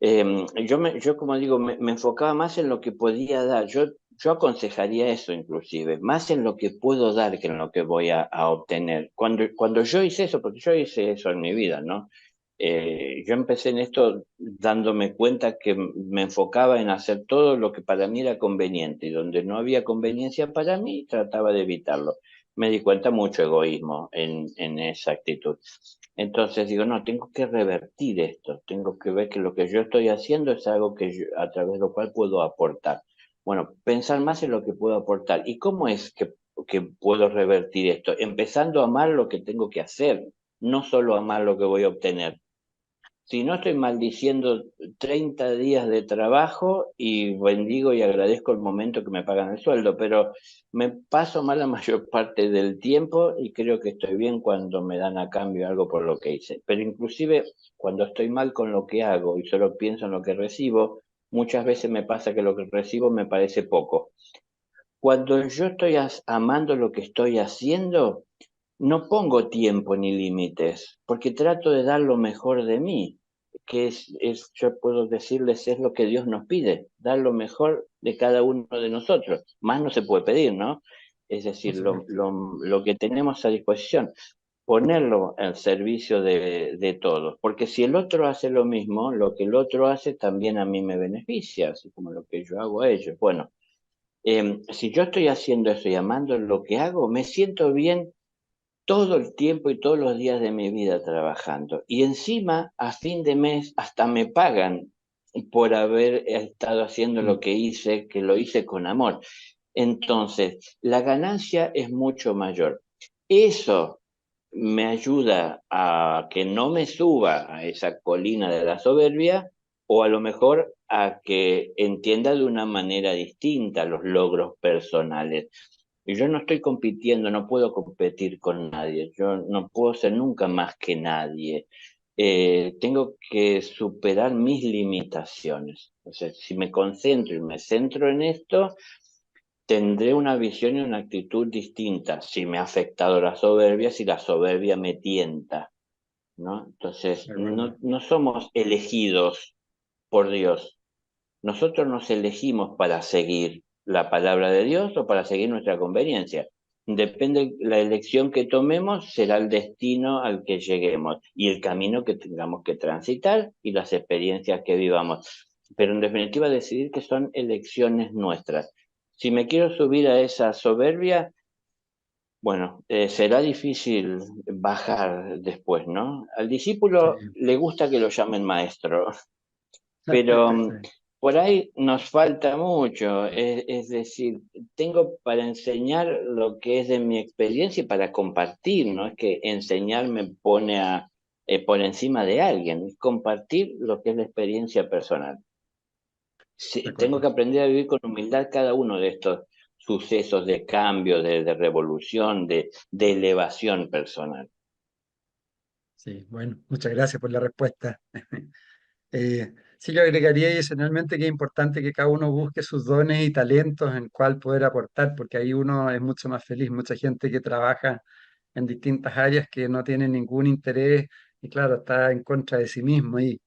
yo como digo, me enfocaba más en lo que podía dar. Yo aconsejaría eso inclusive, más en lo que puedo dar que en lo que voy a obtener. Cuando yo hice eso, porque yo hice eso en mi vida, ¿no? Yo empecé en esto dándome cuenta que me enfocaba en hacer todo lo que para mí era conveniente y donde no había conveniencia para mí, trataba de evitarlo. Me di cuenta mucho egoísmo en esa actitud. Entonces digo, no, tengo que revertir esto, tengo que ver que lo que yo estoy haciendo es algo a través de lo cual puedo aportar. Bueno, pensar más en lo que puedo aportar. ¿Y cómo es que puedo revertir esto? Empezando a amar lo que tengo que hacer, no solo amar lo que voy a obtener. Si no, estoy maldiciendo 30 días de trabajo y bendigo y agradezco el momento que me pagan el sueldo, pero me paso mal la mayor parte del tiempo y creo que estoy bien cuando me dan a cambio algo por lo que hice. Pero inclusive cuando estoy mal con lo que hago y solo pienso en lo que recibo, muchas veces me pasa que lo que recibo me parece poco. Cuando yo estoy amando lo que estoy haciendo, no pongo tiempo ni límites, porque trato de dar lo mejor de mí, que yo puedo decirles, es lo que Dios nos pide, dar lo mejor de cada uno de nosotros. Más no se puede pedir, ¿no? Es por decir, supuesto. lo que tenemos a disposición, ponerlo al servicio de todos, porque si el otro hace lo mismo, lo que el otro hace también a mí me beneficia, así como lo que yo hago a ellos. Bueno, si yo estoy haciendo eso y amando lo que hago, me siento bien todo el tiempo y todos los días de mi vida trabajando. Y encima, a fin de mes, hasta me pagan por haber estado haciendo Mm, lo que hice, que lo hice con amor. Entonces, la ganancia es mucho mayor. Eso me ayuda a que no me suba a esa colina de la soberbia o a lo mejor a que entienda de una manera distinta los logros personales. Y yo no estoy compitiendo, no puedo competir con nadie, yo no puedo ser nunca más que nadie. Tengo que superar mis limitaciones. O sea, si me concentro y me centro en esto, tendré una visión y una actitud distinta. Si me ha afectado la soberbia, si la soberbia me tienta, ¿no? Entonces, de no, acuerdo. no somos elegidos por Dios. Nosotros nos elegimos para seguir la palabra de Dios o para seguir nuestra conveniencia. Depende la elección que tomemos, será el destino al que lleguemos y el camino que tengamos que transitar y las experiencias que vivamos. Pero en definitiva, decidir que son elecciones nuestras. Si me quiero subir a esa soberbia, bueno, será difícil bajar después, ¿no? Al discípulo Sí. le gusta que lo llamen maestro, pero Sí, por ahí nos falta mucho, es decir, tengo para enseñar lo que es de mi experiencia y para compartir, no es que enseñar me pone por encima de alguien, es compartir lo que es la experiencia personal. de Sí, tengo acuerdo. que aprender a vivir con humildad cada uno de estos sucesos de cambio, de revolución, de elevación personal. Sí, bueno, muchas gracias por la respuesta. Sí, yo agregaría adicionalmente que es importante que cada uno busque sus dones y talentos en cuál poder aportar, porque ahí uno es mucho más feliz. Mucha gente que trabaja en distintas áreas que no tiene ningún interés y claro, está en contra de sí mismo. Y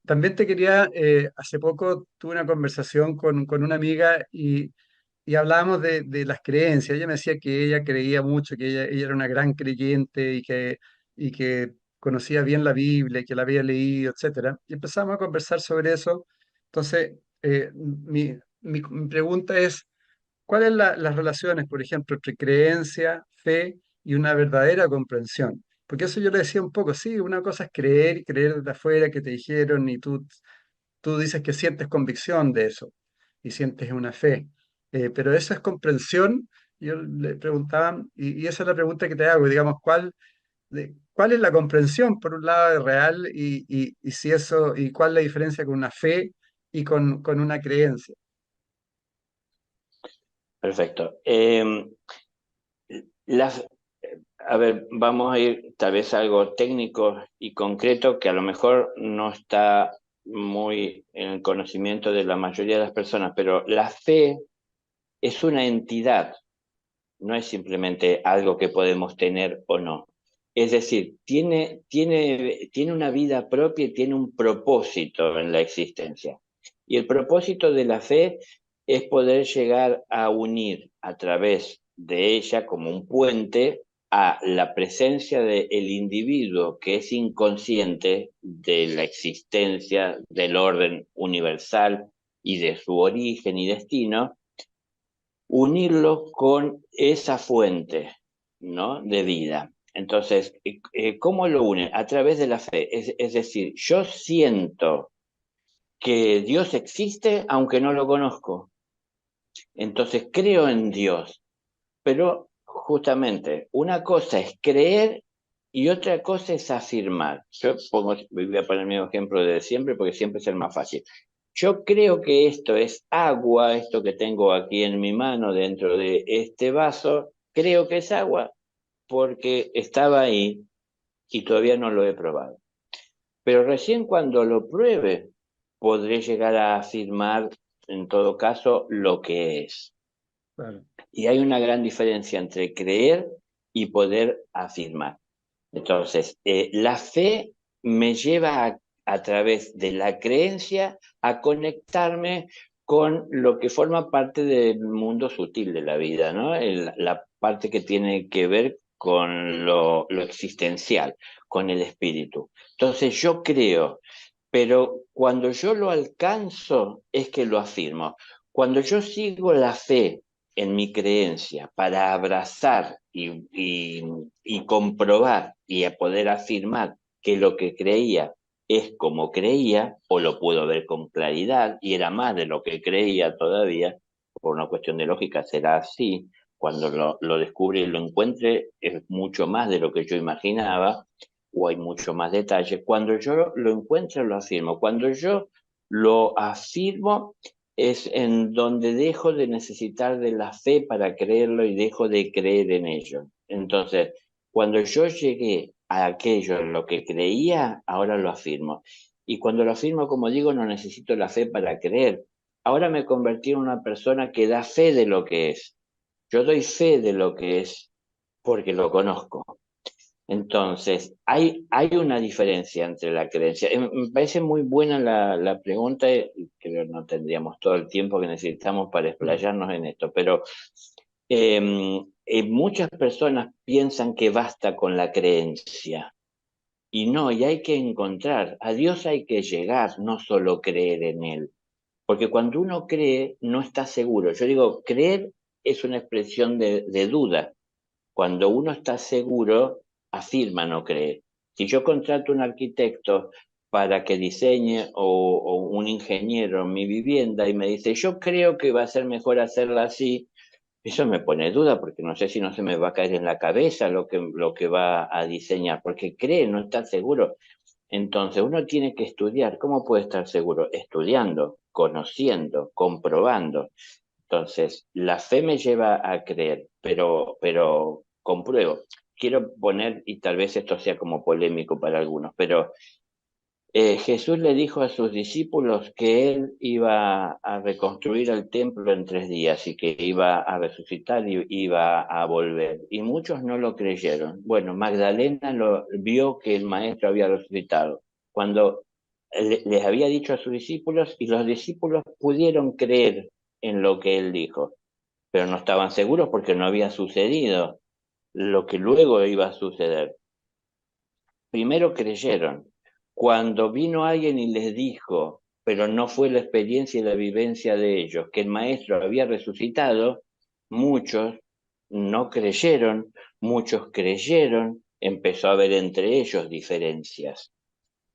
también te quería, hace poco tuve una conversación con una amiga y hablábamos de las creencias. Ella me decía que ella creía mucho, que ella era una gran creyente y que conocía bien la Biblia, y que la había leído, etcétera. Y empezamos a conversar sobre eso. Entonces, mi pregunta es, ¿cuáles las relaciones, por ejemplo, entre creencia, fe y una verdadera comprensión? Porque eso yo le decía un poco, sí, una cosa es creer y creer desde afuera que te dijeron y tú dices que sientes convicción de eso y sientes una fe. Pero eso es comprensión. Yo le preguntaba, y esa es la pregunta que te hago, digamos, ¿cuál es la comprensión, por un lado, real y si eso, y cuál es la diferencia con una fe y con una creencia? Perfecto. Las, a ver, vamos a ir tal vez a algo técnico y concreto que a lo mejor no está muy en el conocimiento de la mayoría de las personas, pero la fe es una entidad, no es simplemente algo que podemos tener o no. Es decir, tiene una vida propia y tiene un propósito en la existencia. Y el propósito de la fe es poder llegar a unir a través de ella como un puente a la presencia del individuo que es inconsciente de la existencia del orden universal y de su origen y destino, unirlo con esa fuente, ¿no? De vida. Entonces, ¿cómo lo une? A través de la fe. Es decir, yo siento que Dios existe aunque no lo conozco. Entonces, creo en Dios. Pero justamente, una cosa es creer y otra cosa es afirmar. Voy a poner el mismo ejemplo de siempre porque siempre es el más fácil. Yo creo que esto es agua, esto que tengo aquí en mi mano dentro de este vaso, creo que es agua porque estaba ahí y todavía no lo he probado. Pero recién cuando lo pruebe, podré llegar a afirmar, en todo caso, lo que es. Claro, Y hay una gran diferencia entre creer y poder afirmar. Entonces, la fe me lleva a través de la creencia a conectarme con lo que forma parte del mundo sutil de la vida, ¿no? La parte que tiene que ver con lo existencial, con el espíritu. Entonces, yo creo, pero cuando yo lo alcanzo es que lo afirmo. Cuando yo sigo la fe en mi creencia para abrazar y comprobar y a poder afirmar que lo que creía es como creía, o lo puedo ver con claridad, y era más de lo que creía todavía, por una cuestión de lógica será así, cuando lo descubre y lo encuentre es mucho más de lo que yo imaginaba, o hay mucho más detalle. Cuando yo lo encuentro, lo afirmo. Cuando yo lo afirmo, es en donde dejo de necesitar de la fe para creerlo y dejo de creer en ello. Entonces, cuando yo llegué a aquello en lo que creía, ahora lo afirmo. Y cuando lo afirmo, como digo, no necesito la fe para creer. Ahora me convertí en una persona que da fe de lo que es. Yo doy fe de lo que es porque lo conozco. Entonces, hay una diferencia entre la creencia. Me parece muy buena la pregunta, y creo que no tendríamos todo el tiempo que necesitamos para claro. explayarnos en esto, pero muchas personas piensan que basta con la creencia. Y no, y hay que encontrar, a Dios hay que llegar, no solo creer en Él. Porque cuando uno cree, no está seguro. Yo digo, creer es una expresión de duda. Cuando uno está seguro, afirma, no cree. Si yo contrato un arquitecto para que diseñe o un ingeniero mi vivienda y me dice, yo creo que va a ser mejor hacerla así, eso me pone duda porque no sé si no se me va a caer en la cabeza lo que va a diseñar, porque cree, no está seguro. Entonces uno tiene que estudiar. ¿Cómo puede estar seguro? Estudiando, conociendo, comprobando. Entonces, la fe me lleva a creer, pero compruebo. Quiero poner, y tal vez esto sea como polémico para algunos, pero Jesús le dijo a sus discípulos que él iba a reconstruir el templo en 3 días y que iba a resucitar y iba a volver. Y muchos no lo creyeron. Bueno, Magdalena vio que el maestro había resucitado. Cuando les había dicho a sus discípulos, y los discípulos pudieron creer en lo que él dijo, pero no estaban seguros porque no había sucedido lo que luego iba a suceder. Primero creyeron. Cuando vino alguien y les dijo, pero no fue la experiencia y la vivencia de ellos, que el maestro había resucitado, muchos no creyeron, muchos creyeron, empezó a haber entre ellos diferencias.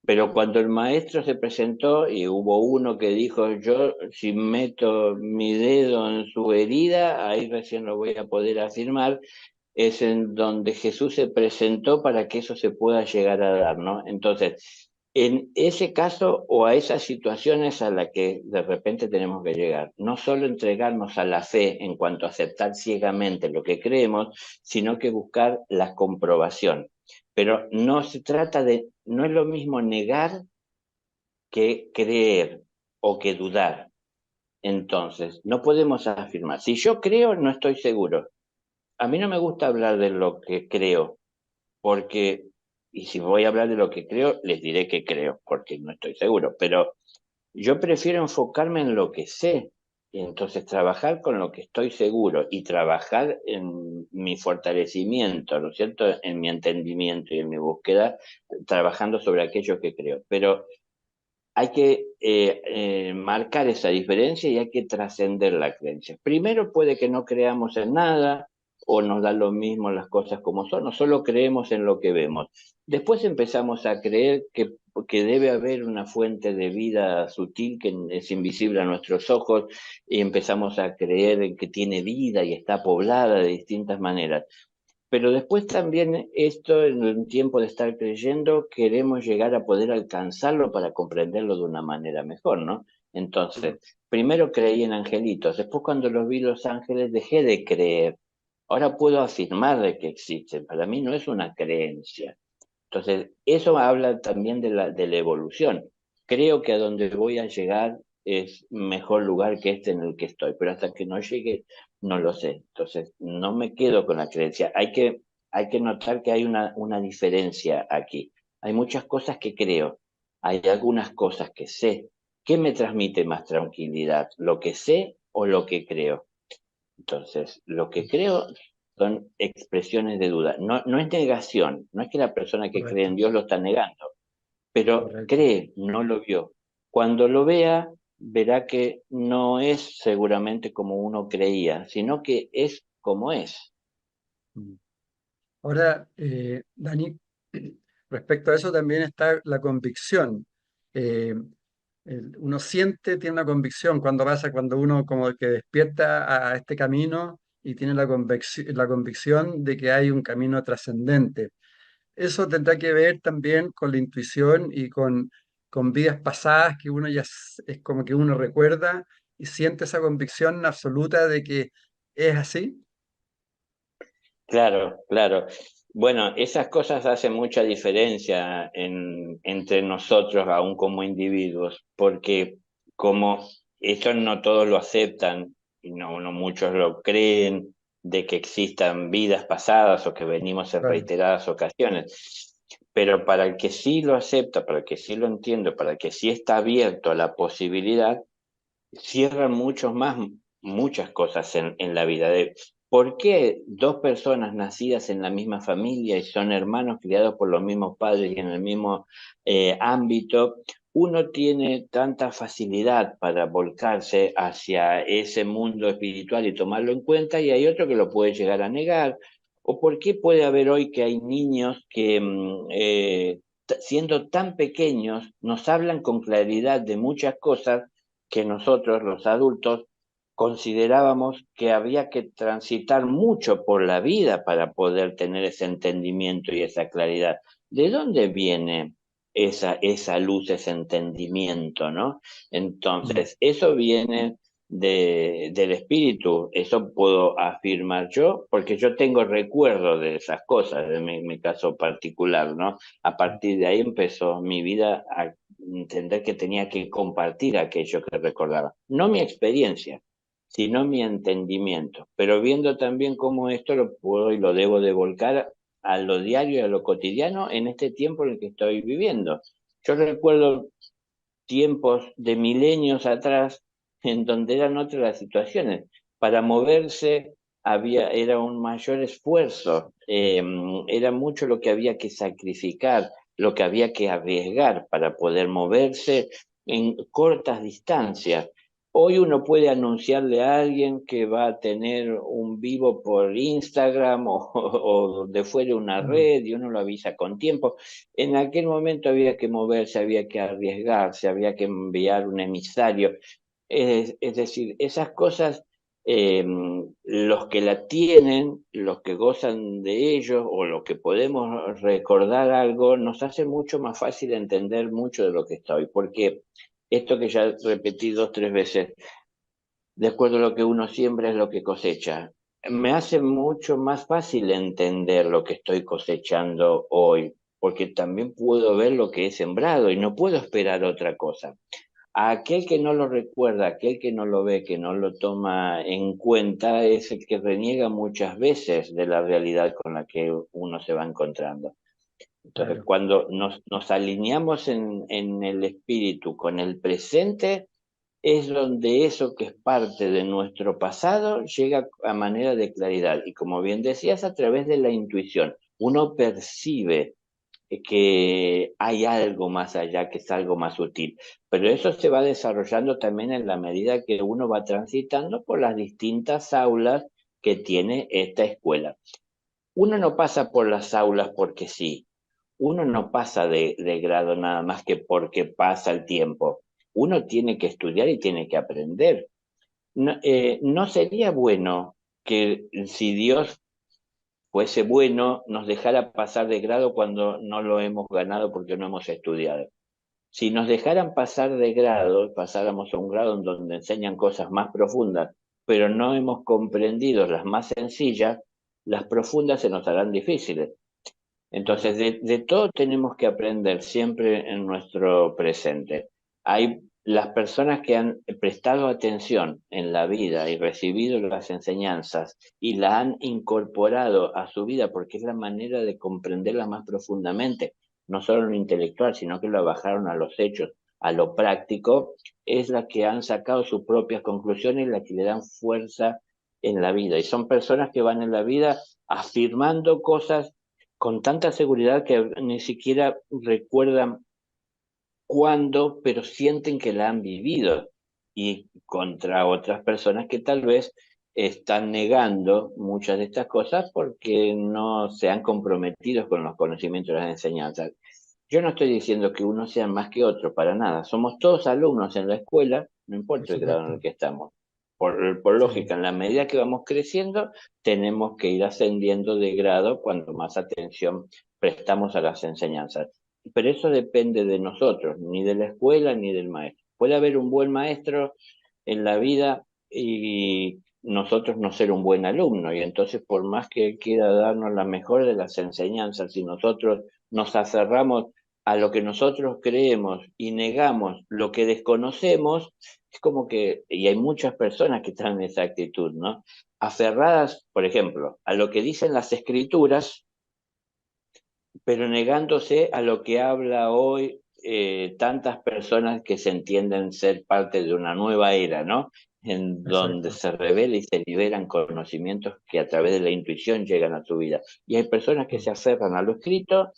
Pero cuando el maestro se presentó y hubo uno que dijo, yo si meto mi dedo en su herida, ahí recién lo voy a poder afirmar, es en donde Jesús se presentó para que eso se pueda llegar a dar, ¿no? Entonces, en ese caso o a esas situaciones a las que de repente tenemos que llegar, no solo entregarnos a la fe en cuanto a aceptar ciegamente lo que creemos, sino que buscar la comprobación. Pero no se trata de, no es lo mismo negar que creer o que dudar. Entonces, no podemos afirmar. Si yo creo, no estoy seguro. A mí no me gusta hablar de lo que creo, porque, y si voy a hablar de lo que creo, les diré que creo, porque no estoy seguro, pero yo prefiero enfocarme en lo que sé, y entonces trabajar con lo que estoy seguro y trabajar en mi fortalecimiento, ¿no es cierto? En mi entendimiento y en mi búsqueda, trabajando sobre aquello que creo. Pero hay que marcar esa diferencia y hay que trascender la creencia. Primero puede que no creamos en nada o nos da lo mismo las cosas como son, o solo creemos en lo que vemos. Después empezamos a creer que debe haber una fuente de vida sutil que es invisible a nuestros ojos y empezamos a creer en que tiene vida y está poblada de distintas maneras. Pero después también esto, en el tiempo de estar creyendo, queremos llegar a poder alcanzarlo para comprenderlo de una manera mejor, ¿no? Entonces, primero creí en angelitos, después cuando los vi los ángeles dejé de creer. Ahora puedo afirmar de que existen. Para mí no es una creencia. Entonces, eso habla también de la evolución. Creo que a donde voy a llegar es mejor lugar que este en el que estoy, pero hasta que no llegue, no lo sé. Entonces, no me quedo con la creencia. Hay que notar que hay una diferencia aquí. Hay muchas cosas que creo, hay algunas cosas que sé. ¿Qué me transmite más tranquilidad? ¿Lo que sé o lo que creo? Entonces, lo que creo son expresiones de duda. No, no es negación, no es que la persona que cree en Correcto, Dios lo está negando, pero correcto. cree, no lo vio. Cuando lo vea, verá que no es seguramente como uno creía, sino que es como es. Mm. Ahora, Dani, respecto a eso también está la convicción. Eh, Uno siente, tiene una convicción cuando pasa, cuando uno como que despierta a este camino y tiene la convicción de que hay un camino trascendente. Eso tendrá que ver también con la intuición y con vidas pasadas que uno ya es como que uno recuerda y siente esa convicción absoluta de que es así. Claro, claro. Bueno, esas cosas hacen mucha diferencia entre nosotros, aún como individuos, porque como esto no todos lo aceptan y no muchos lo creen, de que existan vidas pasadas o que venimos en Claro. reiteradas ocasiones. Pero para el que sí lo acepta, para el que sí lo entiende, para el que sí está abierto a la posibilidad, cierran muchas cosas en la vida. ¿Por qué dos personas nacidas en la misma familia y son hermanos criados por los mismos padres y en el mismo ámbito, uno tiene tanta facilidad para volcarse hacia ese mundo espiritual y tomarlo en cuenta y hay otro que lo puede llegar a negar? ¿O por qué puede haber hoy que hay niños que siendo tan pequeños nos hablan con claridad de muchas cosas que nosotros, los adultos, considerábamos que había que transitar mucho por la vida para poder tener ese entendimiento y esa claridad? ¿De dónde viene esa luz, ese entendimiento, ¿no? Mm. Entonces, eso viene del espíritu, eso puedo afirmar yo, porque yo tengo recuerdo de esas cosas, de mi caso particular, ¿no? A partir de ahí empezó mi vida a entender que tenía que compartir aquello que recordaba. No mi experiencia, sino mi entendimiento. Pero viendo también cómo esto lo puedo y lo debo de volcar a lo diario y a lo cotidiano en este tiempo en el que estoy viviendo. Yo recuerdo tiempos de milenios atrás en donde eran otras las situaciones. Para moverse era un mayor esfuerzo, era mucho lo que había que sacrificar, lo que había que arriesgar para poder moverse en cortas distancias. Hoy uno puede anunciarle a alguien que va a tener un vivo por Instagram o de fuera una Mm. red y uno lo avisa con tiempo. En aquel momento había que moverse, había que arriesgarse, había que enviar un emisario. Es decir, esas cosas, los que la tienen, los que gozan de ellos o los que podemos recordar algo, nos hace mucho más fácil entender mucho de lo que estoy. Porque esto que ya repetí dos, tres veces, de acuerdo a lo que uno siembra es lo que cosecha. Me hace mucho más fácil entender lo que estoy cosechando hoy. porque también puedo ver lo que he sembrado y no puedo esperar otra cosa. A aquel que no lo recuerda, aquel que no lo ve, que no lo toma en cuenta, es el que reniega muchas veces de la realidad con la que uno se va encontrando. Entonces, Claro, cuando nos alineamos en el espíritu con el presente, es donde eso que es parte de nuestro pasado llega a manera de claridad. Y como bien decías, a través de la intuición, uno percibe que hay algo más allá, que es algo más sutil. Pero eso se va desarrollando también en la medida que uno va transitando por las distintas aulas que tiene esta escuela. Uno no pasa por las aulas porque sí. Uno no pasa de grado nada más que porque pasa el tiempo. Uno tiene que estudiar y tiene que aprender. No, no sería bueno que si Dios fuese bueno nos dejara pasar de grado cuando no lo hemos ganado porque no hemos estudiado. Si nos dejaran pasar de grado, pasáramos a un grado en donde enseñan cosas más profundas, pero no hemos comprendido las más sencillas, las profundas se nos harán difíciles. Entonces, claro. de todo tenemos que aprender siempre en nuestro presente. Hay las personas que han prestado atención en la vida y recibido las enseñanzas y la han incorporado a su vida porque es la manera de comprenderla más profundamente, no solo en lo intelectual, sino que lo bajaron a los hechos, a lo práctico, es la que han sacado sus propias conclusiones y la que le dan fuerza en la vida. Y son personas que van en la vida afirmando cosas con tanta seguridad que ni siquiera recuerdan cuándo, pero sienten que la han vivido y contra otras personas que tal vez están negando muchas de estas cosas porque no se han comprometido con los conocimientos y las enseñanzas. Yo no estoy diciendo que uno sea más que otro, para nada. Somos todos alumnos en la escuela, no Por importa el grado en el supuesto. que estamos. Por Sí, lógica, en la medida que vamos creciendo, tenemos que ir ascendiendo de grado cuando más atención prestamos a las enseñanzas. Pero eso depende de nosotros, ni de la escuela ni del maestro. Puede haber un buen maestro en la vida y nosotros no ser un buen alumno, y entonces por más que él quiera darnos la mejor de las enseñanzas, si nosotros nos aferramos a lo que nosotros creemos y negamos lo que desconocemos, es como que, y hay muchas personas que están en esa actitud, ¿no? Aferradas, por ejemplo, a lo que dicen las escrituras, pero negándose a lo que habla hoy tantas personas que se entienden ser parte de una nueva era, ¿no? En donde exacto. se revela y se liberan conocimientos que a través de la intuición llegan a tu vida. Y hay personas que Mm. se aferran a lo escrito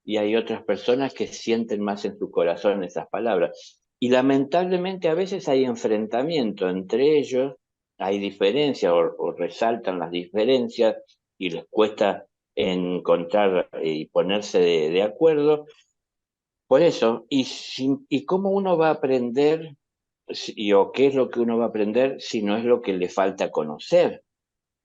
y hay otras personas que sienten más en su corazón esas palabras. Y lamentablemente a veces hay enfrentamiento entre ellos, hay diferencias o resaltan las diferencias y les cuesta encontrar y ponerse de acuerdo. Por eso, ¿y cómo uno va a aprender, o qué es lo que uno va a aprender si no es lo que le falta conocer?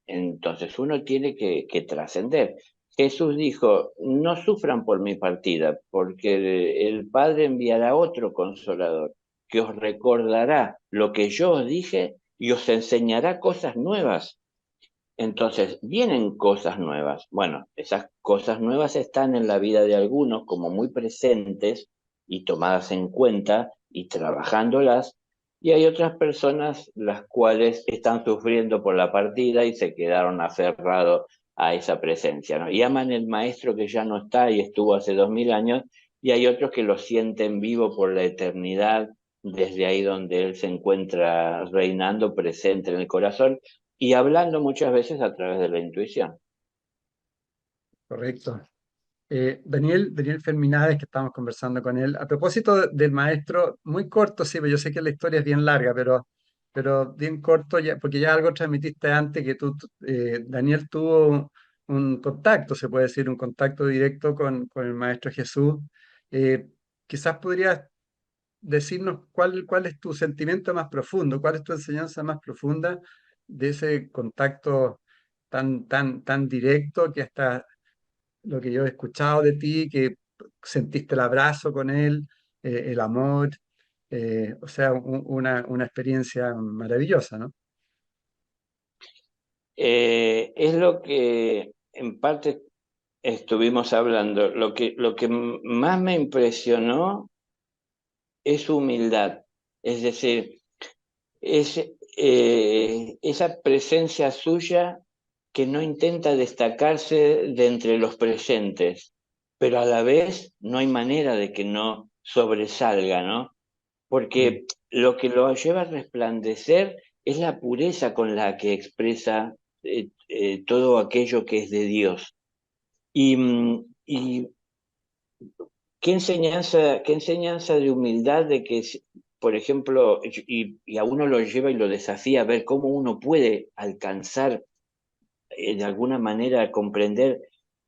Entonces uno tiene que trascender. Jesús dijo, no sufran por mi partida, porque el Padre enviará otro consolador que os recordará lo que yo os dije y os enseñará cosas nuevas. Entonces, vienen cosas nuevas. Bueno, esas cosas nuevas están en la vida de algunos como muy presentes y tomadas en cuenta y trabajándolas, y hay otras personas las cuales están sufriendo por la partida y se quedaron aferrados a esa presencia, ¿no? Y aman el maestro que ya no está y estuvo hace 2000 años, y hay otros que lo sienten vivo por la eternidad, desde ahí donde él se encuentra reinando presente en el corazón y hablando muchas veces a través de la intuición. Correcto. Daniel Ferminades, que estamos conversando con él, a propósito del maestro, muy corto, sí, pero yo sé que la historia es bien larga, pero bien corto, ya, porque ya algo transmitiste antes, que Daniel tuvo un contacto, se puede decir, un contacto directo con el maestro Jesús. Quizás podrías decirnos cuál es tu sentimiento más profundo, cuál es tu enseñanza más profunda de ese contacto tan directo que hasta lo que yo he escuchado de ti, que sentiste el abrazo con él, el amor, o sea, una experiencia maravillosa, ¿no? Es lo que en parte estuvimos hablando, lo que más me impresionó es su humildad. Es decir, es esa presencia suya que no intenta destacarse de entre los presentes, pero a la vez no hay manera de que no sobresalga, ¿no? Mm. Porque lo que lo lleva a resplandecer es la pureza con la que expresa todo aquello que es de Dios. Y qué enseñanza de humildad de que, por ejemplo, y a uno lo lleva y lo desafía a ver cómo uno puede alcanzar de alguna manera comprender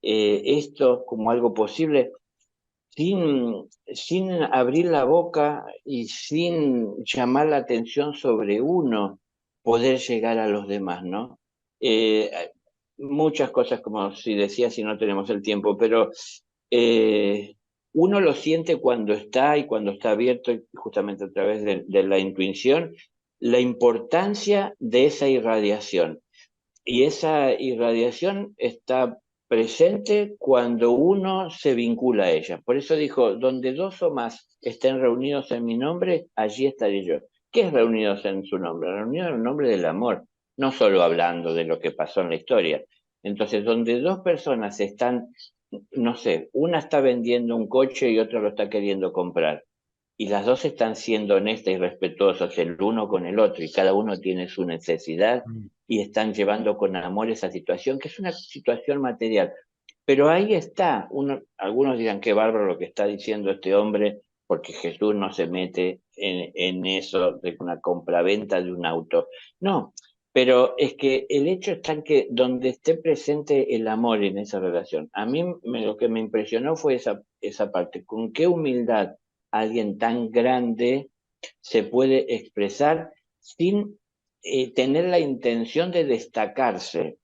esto como algo posible sin abrir la boca y sin llamar la atención sobre uno, poder llegar a los demás, ¿no? Eh, Muchas cosas, como si decía, si no tenemos el tiempo, pero eh, uno lo siente cuando está y cuando está abierto, y justamente a través de la intuición, la importancia de esa irradiación. Y esa irradiación está presente cuando uno se vincula a ella. Por eso dijo, donde dos o más estén reunidos en mi nombre, allí estaré yo. ¿Qué es reunidos en su nombre? Reunidos en el nombre del amor, no solo hablando de lo que pasó en la historia. Entonces, donde dos personas están, no sé, una está vendiendo un coche y otra lo está queriendo comprar y las dos están siendo honestas y respetuosas el uno con el otro y cada uno tiene su necesidad Mm. y están llevando con amor esa situación, que es una situación material. Pero ahí está, algunos dirán qué bárbaro lo que está diciendo este hombre, porque Jesús no se mete en eso de una compraventa de un auto. No, pero es que el hecho está en que donde esté presente el amor en esa relación, a mí lo que me impresionó fue esa parte, con qué humildad alguien tan grande se puede expresar sin tener la intención de destacarse,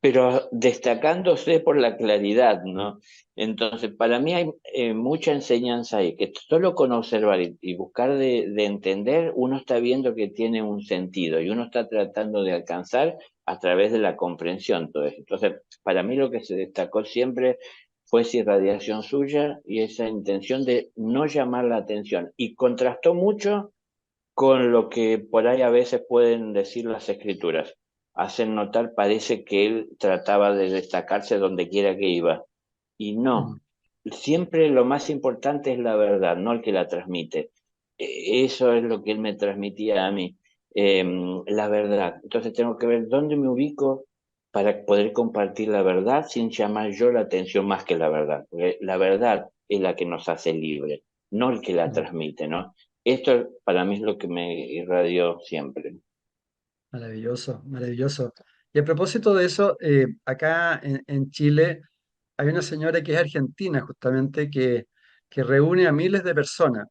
pero destacándose por la claridad, ¿no? Entonces, para mí hay mucha enseñanza ahí, que solo con observar y buscar de entender, uno está viendo que tiene un sentido y uno está tratando de alcanzar a través de la comprensión todo eso. Entonces, para mí lo que se destacó siempre fue esa irradiación suya y esa intención de no llamar la atención. Y contrastó mucho con lo que por ahí a veces pueden decir las escrituras. Hacen notar, parece que él trataba de destacarse donde quiera que iba. Y no, Mm. siempre lo más importante es la verdad, no el que la transmite. Eso es lo que él me transmitía a mí, la verdad. Entonces tengo que ver dónde me ubico para poder compartir la verdad sin llamar yo la atención más que la verdad. Porque la verdad es la que nos hace libres, no el que la Mm. transmite, ¿no? Esto para mí es lo que me irradió siempre. Maravilloso, maravilloso. Y a propósito de eso, acá en Chile hay una señora que es argentina, justamente, que reúne a miles de personas.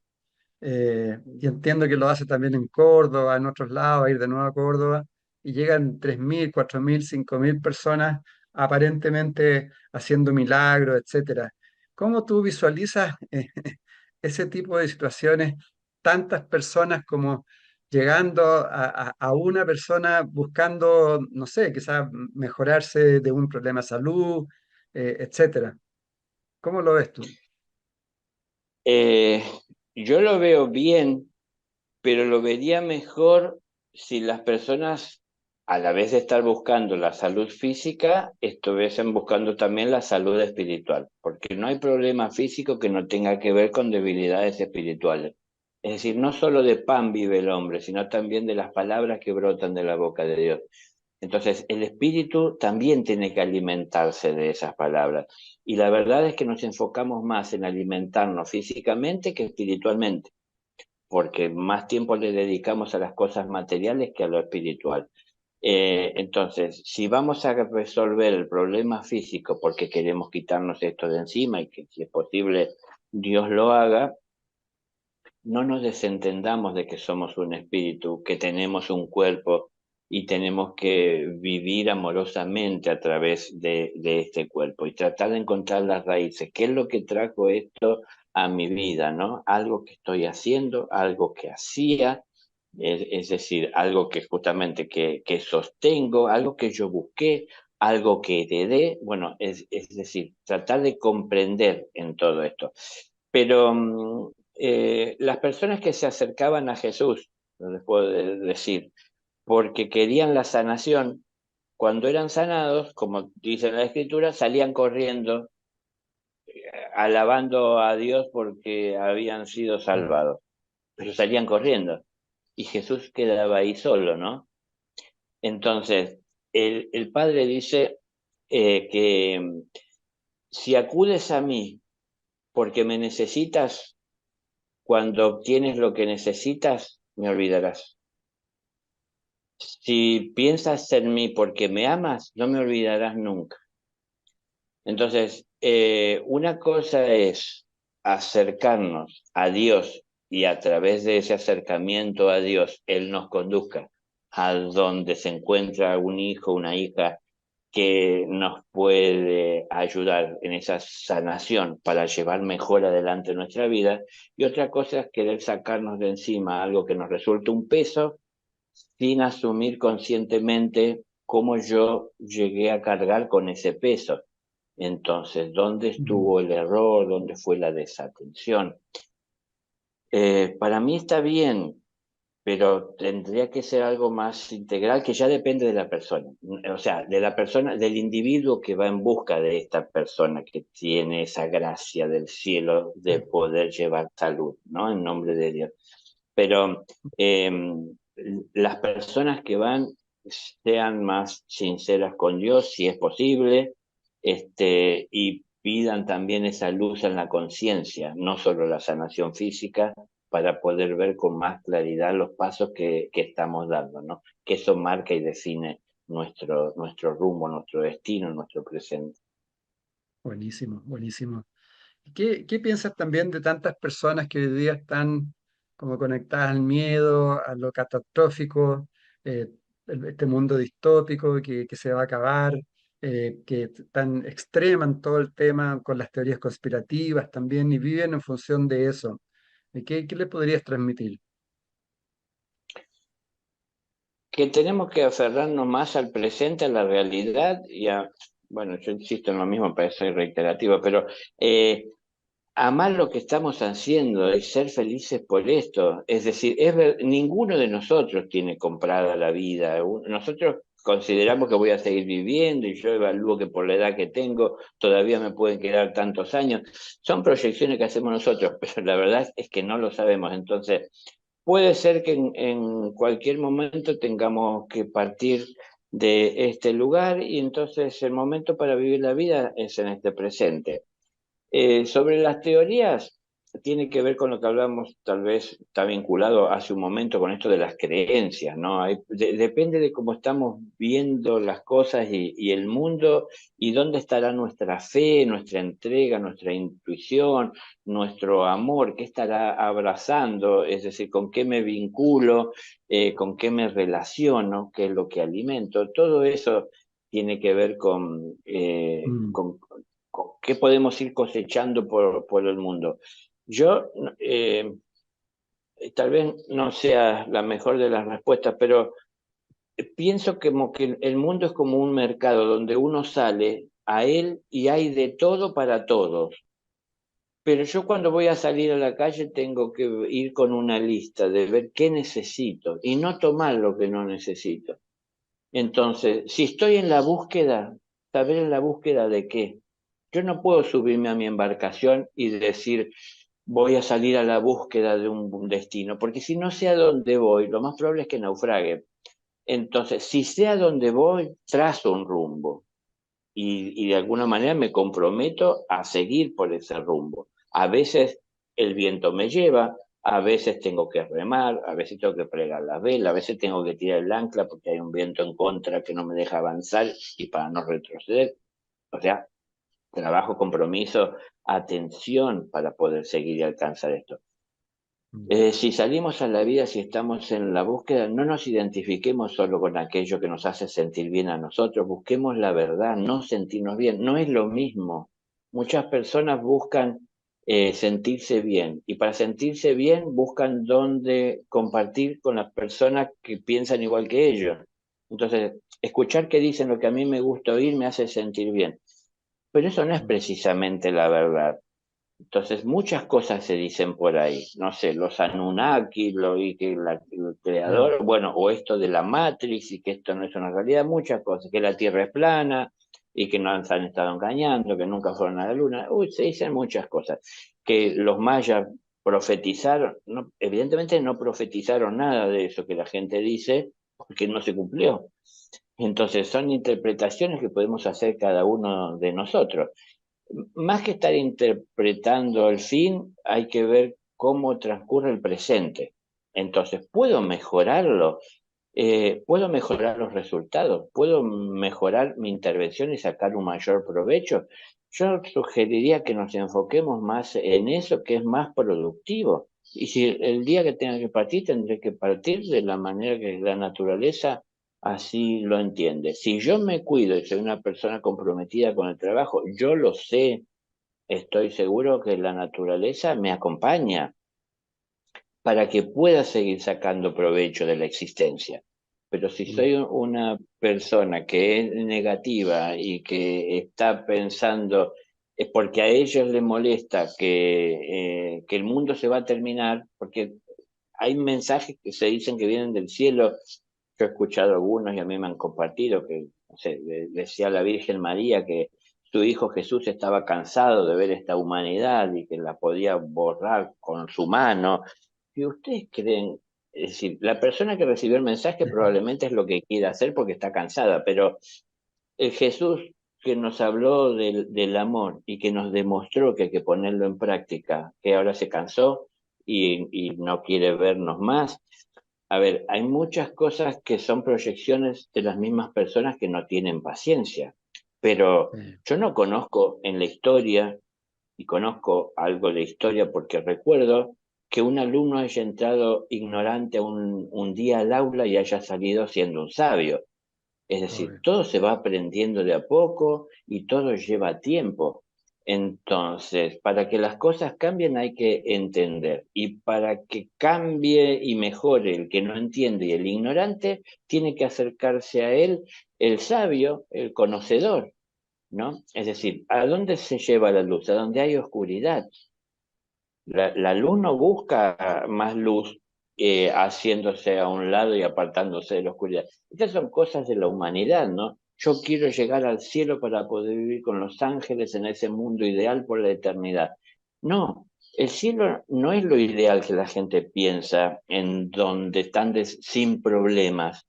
Y entiendo que lo hace también en Córdoba, en otros lados, va a ir de nuevo a Córdoba, y llegan 3.000, 4.000, 5.000 personas aparentemente haciendo milagros, etcétera. ¿Cómo tú visualizas ese tipo de situaciones, tantas personas como llegando a una persona buscando, no sé, quizás mejorarse de un problema de salud, etcétera? ¿Cómo lo ves tú? Eh, yo lo veo bien, pero lo vería mejor si las personas, a la vez de estar buscando la salud física, estuviesen buscando también la salud espiritual, porque no hay problema físico que no tenga que ver con debilidades espirituales. Es decir, no solo de pan vive el hombre, sino también de las palabras que brotan de la boca de Dios. Entonces, el espíritu también tiene que alimentarse de esas palabras. Y la verdad es que nos enfocamos más en alimentarnos físicamente que espiritualmente porque más tiempo le dedicamos a las cosas materiales que a lo espiritual. Entonces, si vamos a resolver el problema físico porque queremos quitarnos esto de encima y que si es posible Dios lo haga, no nos desentendamos de que somos un espíritu, que tenemos un cuerpo y tenemos que vivir amorosamente a través de este cuerpo y tratar de encontrar las raíces. ¿Qué es lo que trajo esto a mi vida, no? Algo que estoy haciendo, algo que hacía, es decir, algo que justamente que sostengo, algo que yo busqué, algo que heredé, bueno, es decir, tratar de comprender en todo esto. Pero las personas que se acercaban a Jesús, les puedo decir, porque querían la sanación, cuando eran sanados, como dice la Escritura, salían corriendo, alabando a Dios porque habían sido Mm. salvados, pero salían corriendo. Y Jesús quedaba ahí solo, ¿no? Entonces, el Padre dice que si acudes a mí porque me necesitas, cuando obtienes lo que necesitas, me olvidarás. Si piensas en mí porque me amas, no me olvidarás nunca. Entonces, una cosa es acercarnos a Dios y a través de ese acercamiento a Dios, Él nos conduzca a donde se encuentra un hijo, una hija que nos puede ayudar en esa sanación para llevar mejor adelante nuestra vida. Y otra cosa es querer sacarnos de encima algo que nos resulta un peso sin asumir conscientemente cómo yo llegué a cargar con ese peso. Entonces, ¿dónde Mm. estuvo el error? ¿Dónde fue la desatención? Para mí está bien, pero tendría que ser algo más integral que ya depende de la persona. O sea, de la persona, del individuo que va en busca de esta persona que tiene esa gracia del cielo de Sí. poder llevar salud, ¿no? En nombre de Dios. Pero eh, las personas que van sean más sinceras con Dios, si es posible, y pidan también esa luz en la conciencia, no solo la sanación física, para poder ver con más claridad los pasos que estamos dando, ¿no? Que eso marca y define nuestro rumbo, nuestro destino, nuestro presente. Buenísimo, buenísimo. ¿Qué piensas también de tantas personas que hoy día están como conectadas al miedo, a lo catastrófico, eh, este mundo distópico que se va a acabar, que tan extreman todo el tema con las teorías conspirativas también y viven en función de eso? ¿Qué le podrías transmitir? Que tenemos que aferrarnos más al presente, a la realidad bueno, yo insisto en lo mismo, parece reiterativo, pero amar lo que estamos haciendo y ser felices por esto. Es decir, ninguno de nosotros tiene comprada la vida. Nosotros consideramos que voy a seguir viviendo y yo evalúo que por la edad que tengo todavía me pueden quedar tantos años. Son proyecciones que hacemos nosotros, pero la verdad es que no lo sabemos. Entonces, puede ser que en cualquier momento tengamos que partir de este lugar y entonces el momento para vivir la vida es en este presente. Sobre las teorías, tiene que ver con lo que hablamos, tal vez está vinculado hace un momento con esto de las creencias, ¿no? Depende de cómo estamos viendo las cosas y el mundo y dónde estará nuestra fe, nuestra entrega, nuestra intuición, nuestro amor, qué estará abrazando, es decir, con qué me vinculo, con qué me relaciono, qué es lo que alimento. Todo eso tiene que ver Mm. con qué podemos ir cosechando por el mundo. Yo, tal vez no sea la mejor de las respuestas, pero pienso como que el mundo es como un mercado donde uno sale a él y hay de todo para todos. Pero yo cuando voy a salir a la calle tengo que ir con una lista de ver qué necesito y no tomar lo que no necesito. Entonces, si estoy en la búsqueda, saber en la búsqueda de qué. Yo no puedo subirme a mi embarcación y decir, voy a salir a la búsqueda de un destino, porque si no sé a dónde voy, lo más probable es que naufrague. Entonces, si sé a dónde voy, trazo un rumbo y de alguna manera me comprometo a seguir por ese rumbo. A veces el viento me lleva, a veces tengo que remar, a veces tengo que plegar la vela, a veces tengo que tirar el ancla porque hay un viento en contra que no me deja avanzar y para no retroceder. O sea, trabajo, compromiso, atención para poder seguir y alcanzar esto. Mm. Si salimos a la vida, si estamos en la búsqueda, no nos identifiquemos solo con aquello que nos hace sentir bien a nosotros, busquemos la verdad, no sentirnos bien. No es lo mismo. Muchas personas buscan sentirse bien y para sentirse bien buscan dónde compartir con las personas que piensan igual que ellos. Entonces, escuchar que dicen lo que a mí me gusta oír me hace sentir bien. Pero eso no es Mm, precisamente la verdad. Entonces, muchas cosas se dicen por ahí. No sé, los Anunnaki, y que el mm, creador, bueno, o esto de la Matrix y que esto no es una realidad, muchas cosas, que la Tierra es plana y que nos han estado engañando, que nunca fueron a la Luna. Uy, se dicen muchas cosas. Que los mayas profetizaron, no, evidentemente no profetizaron nada de eso que la gente dice, porque no se cumplió. Entonces, son interpretaciones que podemos hacer cada uno de nosotros. Más que estar interpretando el fin, hay que ver cómo transcurre el presente. Entonces, ¿puedo mejorarlo? ¿Puedo mejorar los resultados? ¿Puedo mejorar mi intervención y sacar un mayor provecho? Yo sugeriría que nos enfoquemos más en eso, que es más productivo. Y si el día que tenga que partir, tendré que partir de la manera que la naturaleza así lo entiende. Si yo me cuido y soy una persona comprometida con el trabajo, yo lo sé, estoy seguro que la naturaleza me acompaña para que pueda seguir sacando provecho de la existencia. Pero si mm, soy una persona que es negativa y que está pensando, es porque a ellos les molesta que el mundo se va a terminar, porque hay mensajes que se dicen que vienen del cielo. Yo he escuchado algunos y a mí me han compartido que, no sé, decía la Virgen María que su hijo Jesús estaba cansado de ver esta humanidad y que la podía borrar con su mano. ¿Y ustedes creen? Es decir, la persona que recibió el mensaje probablemente es lo que quiere hacer porque está cansada, pero el Jesús que nos habló del amor y que nos demostró que hay que ponerlo en práctica, que ahora se cansó y no quiere vernos más. A ver, hay muchas cosas que son proyecciones de las mismas personas que no tienen paciencia, pero sí. yo no conozco en la historia, y conozco algo de historia porque recuerdo que un alumno haya entrado ignorante un día al aula y haya salido siendo un sabio. Es decir, Obvio. todo se va aprendiendo de a poco y todo lleva tiempo. Entonces, para que las cosas cambien hay que entender. Y para que cambie y mejore el que no entiende y el ignorante, tiene que acercarse a él el sabio, el conocedor, ¿no? Es decir, ¿a dónde se lleva la luz? A donde hay oscuridad. La luz no busca más luz haciéndose a un lado y apartándose de la oscuridad. Estas son cosas de la humanidad, ¿no? Yo quiero llegar al cielo para poder vivir con los ángeles en ese mundo ideal por la eternidad. No, el cielo no es lo ideal que la gente piensa, en donde están sin problemas.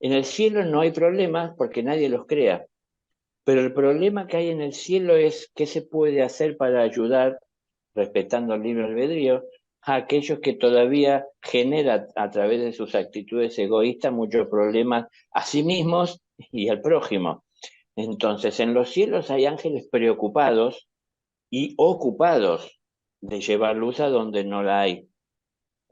En el cielo no hay problemas porque nadie los crea, pero el problema que hay en el cielo es qué se puede hacer para ayudar, respetando el libre albedrío, a aquellos que todavía generan a través de sus actitudes egoístas muchos problemas a sí mismos y al prójimo. Entonces, en los cielos hay ángeles preocupados y ocupados de llevar luz a donde no la hay.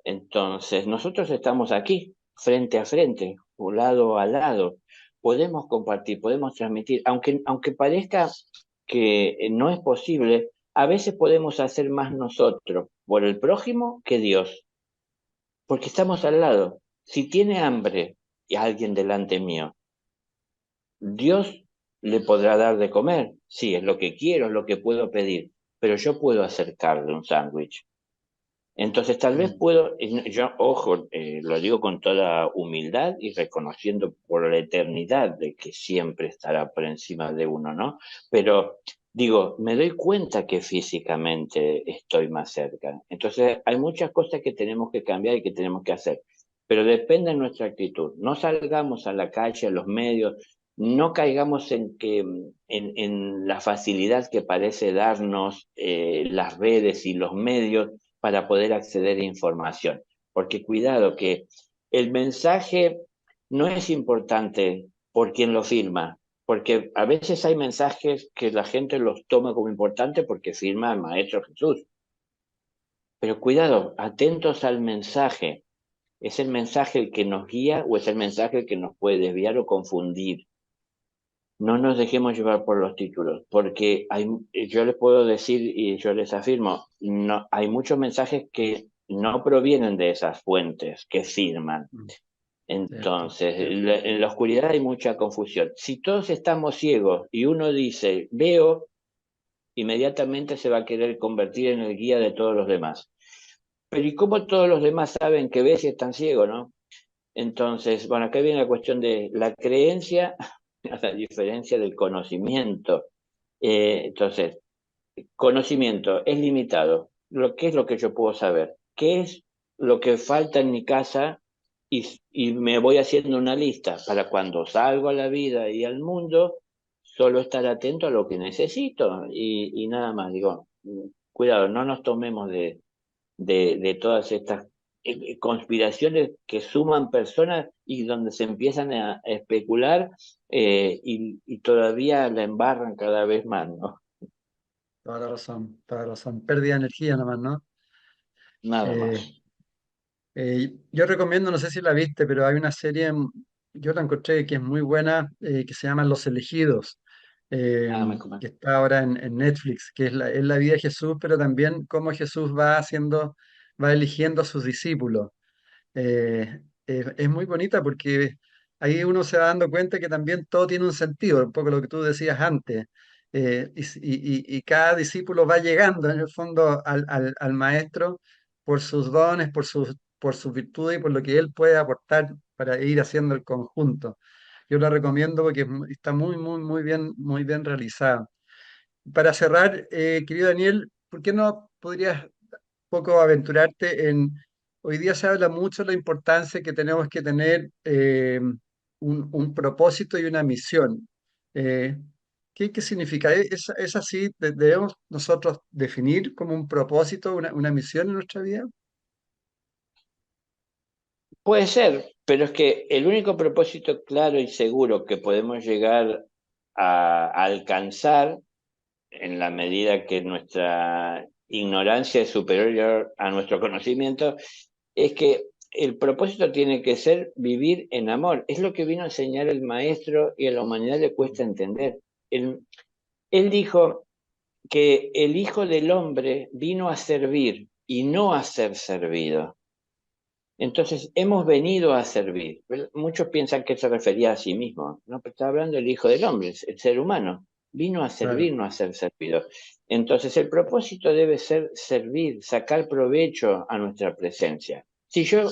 Entonces, nosotros estamos aquí, frente a frente, lado a lado. Podemos compartir, podemos transmitir, aunque parezca que no es posible, a veces podemos hacer más nosotros por el prójimo que Dios, porque estamos al lado. Si tiene hambre y alguien delante mío, Dios le podrá dar de comer. Sí, es lo que quiero, es lo que puedo pedir, pero yo puedo acercarle un sándwich. Entonces, tal vez Mm, puedo, yo, ojo, lo digo con toda humildad y reconociendo por la eternidad de que siempre estará por encima de uno, ¿no? Pero digo, me doy cuenta que físicamente estoy más cerca. Entonces, hay muchas cosas que tenemos que cambiar y que tenemos que hacer, pero depende de nuestra actitud. No salgamos a la calle, a los medios, no caigamos en que en la facilidad que parece darnos las redes y los medios para poder acceder a información. Porque cuidado que el mensaje no es importante por quien lo firma, porque a veces hay mensajes que la gente los toma como importante porque firma el Maestro Jesús. Pero cuidado, atentos al mensaje. ¿Es el mensaje el que nos guía o es el mensaje el que nos puede desviar o confundir? No nos dejemos llevar por los títulos, porque yo les puedo decir y yo les afirmo, no, hay muchos mensajes que no provienen de esas fuentes que firman. mm. Cierto, Entonces, cierto. en la oscuridad hay mucha confusión. Si todos estamos ciegos y uno dice, veo, inmediatamente se va a querer convertir en el guía de todos los demás. Pero ¿y cómo todos los demás saben que ves y están ciegos, no? Entonces, bueno, acá viene la cuestión de la creencia, a la diferencia del conocimiento. Entonces, conocimiento es limitado. ¿Qué es lo que yo puedo saber? ¿Qué es lo que falta en mi casa? Y me voy haciendo una lista para cuando salgo a la vida y al mundo, solo estar atento a lo que necesito y nada más. Digo, cuidado, no nos tomemos de todas estas conspiraciones que suman personas y donde se empiezan a especular y todavía la embarran cada vez más, ¿no? Toda la razón, toda la razón. Pérdida de energía nomás, ¿no? Nada Eh, más. yo recomiendo, no sé si la viste, pero hay una serie, yo la encontré que es muy buena, que se llama Los Elegidos, eh, Nada más. que está ahora en Netflix, que es la vida de Jesús, pero también cómo Jesús va haciendo, va eligiendo a sus discípulos. Es muy bonita porque ahí uno se va dando cuenta que también todo tiene un sentido, un poco lo que tú decías antes. Y cada discípulo va llegando en el fondo al maestro por sus dones, por sus virtudes y por lo que él puede aportar para ir haciendo el conjunto. Yo la recomiendo porque está muy bien realizada. Para cerrar, querido Daniel, ¿por qué no podrías poco aventurarte en... Hoy día se habla mucho de la importancia que tenemos que tener un propósito y una misión. Eh, qué significa? Es así? ¿Debemos nosotros definir como un propósito, una misión en nuestra vida? Puede ser, pero es que el único propósito claro y seguro que podemos llegar a alcanzar en la medida que nuestra ignorancia es superior a nuestro conocimiento, es que el propósito tiene que ser vivir en amor. Es lo que vino a enseñar el maestro y a la humanidad le cuesta entender. Él, él dijo que el Hijo del Hombre vino a servir y no a ser servido. Entonces, hemos venido a servir. Muchos piensan que se refería a sí mismo, ¿no? Pero está hablando del Hijo del Hombre, el ser humano. Vino a Claro, servir, no a ser servido. Entonces, el propósito debe ser servir, sacar provecho a nuestra presencia. Si yo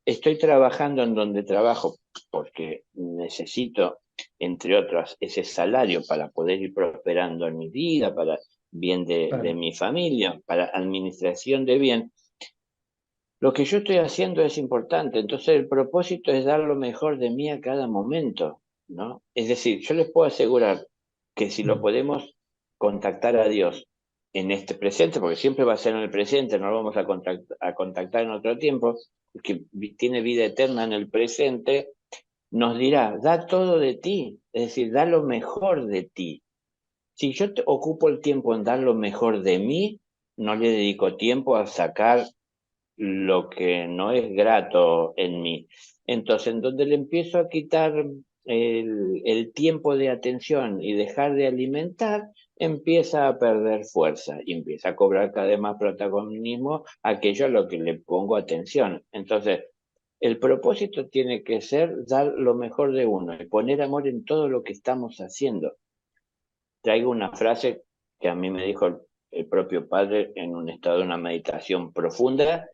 estoy trabajando en donde trabajo porque necesito, entre otras, ese salario para poder ir prosperando en mi vida, para bien de claro. mi familia, para administración de bien, lo que yo estoy haciendo es importante, entonces el propósito es dar lo mejor de mí a cada momento, ¿no? Es decir, yo les puedo asegurar que si lo Mm. podemos contactar a Dios en este presente, porque siempre va a ser en el presente, no lo vamos a contactar en otro tiempo, que tiene vida eterna en el presente, nos dirá, da todo de ti, es decir, da lo mejor de ti. Si yo ocupo el tiempo en dar lo mejor de mí, no le dedico tiempo a sacar lo que no es grato en mí. Entonces, en donde le empiezo a quitar el tiempo de atención y dejar de alimentar, empieza a perder fuerza y empieza a cobrar cada vez más protagonismo aquello a lo que le pongo atención. Entonces, el propósito tiene que ser dar lo mejor de uno y poner amor en todo lo que estamos haciendo. Traigo una frase que a mí me dijo el propio padre en un estado de una meditación profunda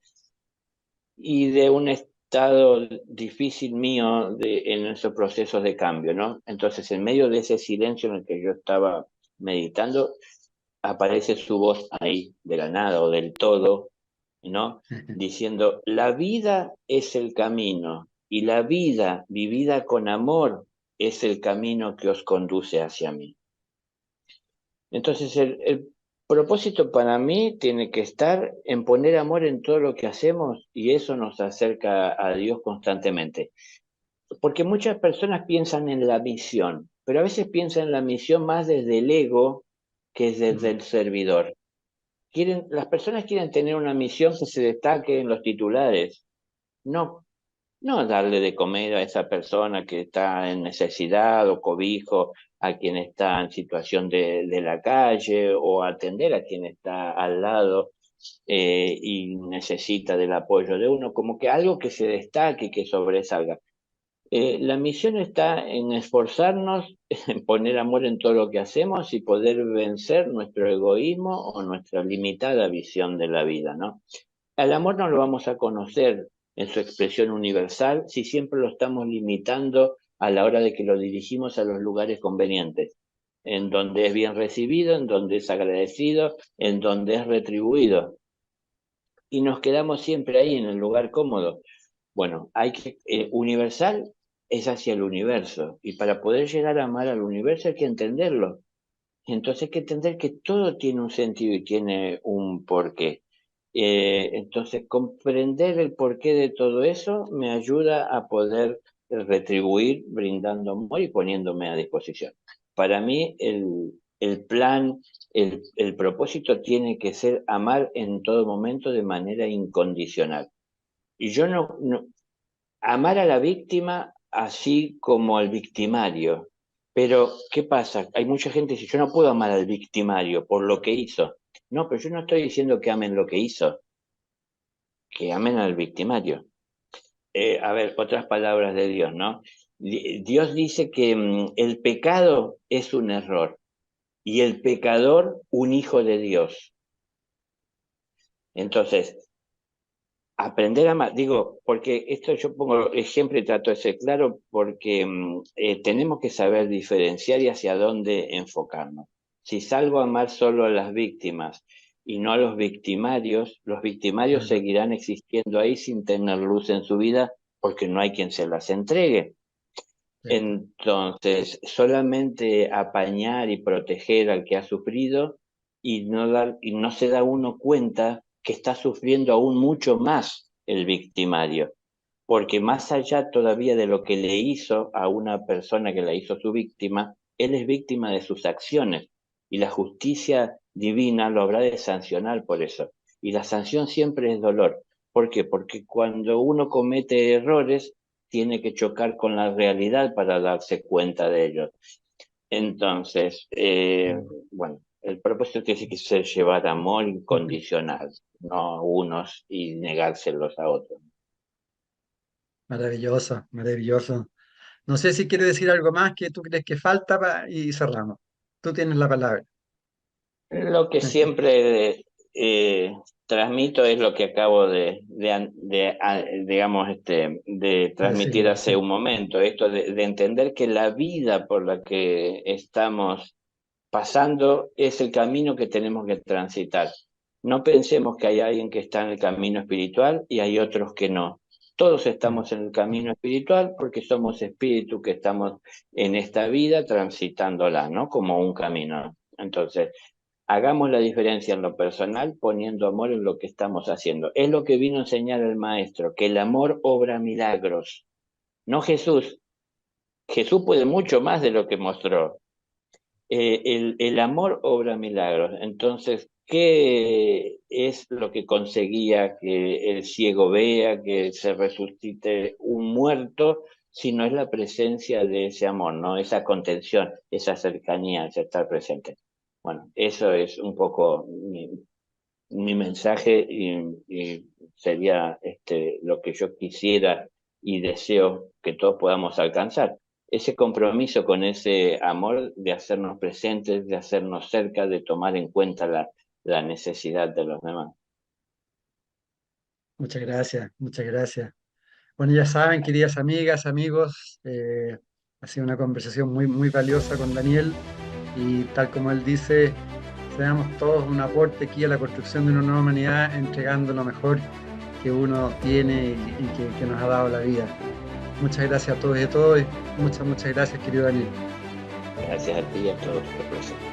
y de un estado difícil mío en esos procesos de cambio, ¿no? Entonces, en medio de ese silencio en el que yo estaba meditando, aparece su voz ahí, de la nada o del todo, ¿no? Diciendo, la vida es el camino y la vida vivida con amor es el camino que os conduce hacia mí. Entonces, el propósito para mí tiene que estar en poner amor en todo lo que hacemos y eso nos acerca a Dios constantemente. Porque muchas personas piensan en la misión, pero a veces piensan en la misión más desde el ego que desde Mm. el servidor. Las personas quieren tener una misión que se destaque en los titulares, no no darle de comer a esa persona que está en necesidad o cobijo a quien está en situación de la calle o atender a quien está al lado y necesita del apoyo de uno, como que algo que se destaque, que sobresalga. La misión está en esforzarnos, en poner amor en todo lo que hacemos y poder vencer nuestro egoísmo o nuestra limitada visión de la vida, ¿no? Al amor no lo vamos a conocer en su expresión universal si siempre lo estamos limitando a la hora de que lo dirigimos a los lugares convenientes, en donde es bien recibido, en donde es agradecido, en donde es retribuido. Y nos quedamos siempre ahí en el lugar cómodo. Bueno, universal es hacia el universo, y para poder llegar a amar al universo hay que entenderlo. Entonces hay que entender que todo tiene un sentido y tiene un porqué. Entonces, comprender el porqué de todo eso me ayuda a poder retribuir brindando amor y poniéndome a disposición. Para mí, el plan, el propósito tiene que ser amar en todo momento de manera incondicional. Y yo no amar a la víctima así como al victimario. Pero, ¿qué pasa? Hay mucha gente que dice, yo no puedo amar al victimario por lo que hizo. No, pero yo no estoy diciendo que amen lo que hizo, que amen al victimario. A ver, otras palabras de Dios, ¿no? Dios dice que el pecado es un error y el pecador un hijo de Dios. Entonces, aprender a amar, digo, porque esto yo pongo ejemplo y trato de ser claro, porque tenemos que saber diferenciar y hacia dónde enfocarnos. Si salgo a amar solo a las víctimas y no a los victimarios Claro. seguirán existiendo ahí sin tener luz en su vida porque no hay quien se las entregue. Cierto. Entonces, solamente apañar y proteger al que ha sufrido y no se da uno cuenta que está sufriendo aún mucho más el victimario, porque más allá todavía de lo que le hizo a una persona que la hizo su víctima, él es víctima de sus acciones y la justicia divina lo habrá de sancionar por eso. Y la sanción siempre es dolor. ¿Por qué? Porque cuando uno comete errores, tiene que chocar con la realidad para darse cuenta de ellos. Entonces, Claro. bueno, el propósito tiene que ser llevar amor incondicional, no a unos y negárselos a otros. Maravilloso, maravilloso. No sé si quiere decir algo más que tú crees que falta y cerramos. Tú tienes la palabra. Lo que siempre transmito es lo que acabo digamos, de transmitir Decirlo, hace sí. un momento, esto de entender que la vida por la que estamos pasando es el camino que tenemos que transitar. No pensemos que hay alguien que está en el camino espiritual y hay otros que no. Todos Mm. estamos en el camino espiritual porque somos espíritus que estamos en esta vida transitándola, ¿no? Como un camino. Entonces, hagamos la diferencia en lo personal poniendo amor en lo que estamos haciendo. Es lo que vino a enseñar el maestro, que el amor obra milagros. No Jesús. Jesús puede mucho más de lo que mostró. El amor obra milagros. Entonces, ¿qué es lo que conseguía que el ciego vea, que se resucite un muerto, si no es la presencia de ese amor, ¿no? Esa contención, esa cercanía, ese estar presente. Bueno, eso es un poco mi mensaje y sería lo que yo quisiera y deseo que todos podamos alcanzar. Ese compromiso con ese amor de hacernos presentes, de hacernos cerca, de tomar en cuenta la necesidad de los demás. Muchas gracias, muchas gracias. Bueno, ya saben, queridas amigas, amigos, ha sido una conversación muy, muy valiosa con Daniel y tal como él dice, seamos todos un aporte aquí a la construcción de una nueva humanidad, entregando lo mejor que uno tiene y que nos ha dado la vida. Muchas gracias a todos y a todos y muchas, muchas gracias, querido Daniel. Gracias a ti y a todos por presente.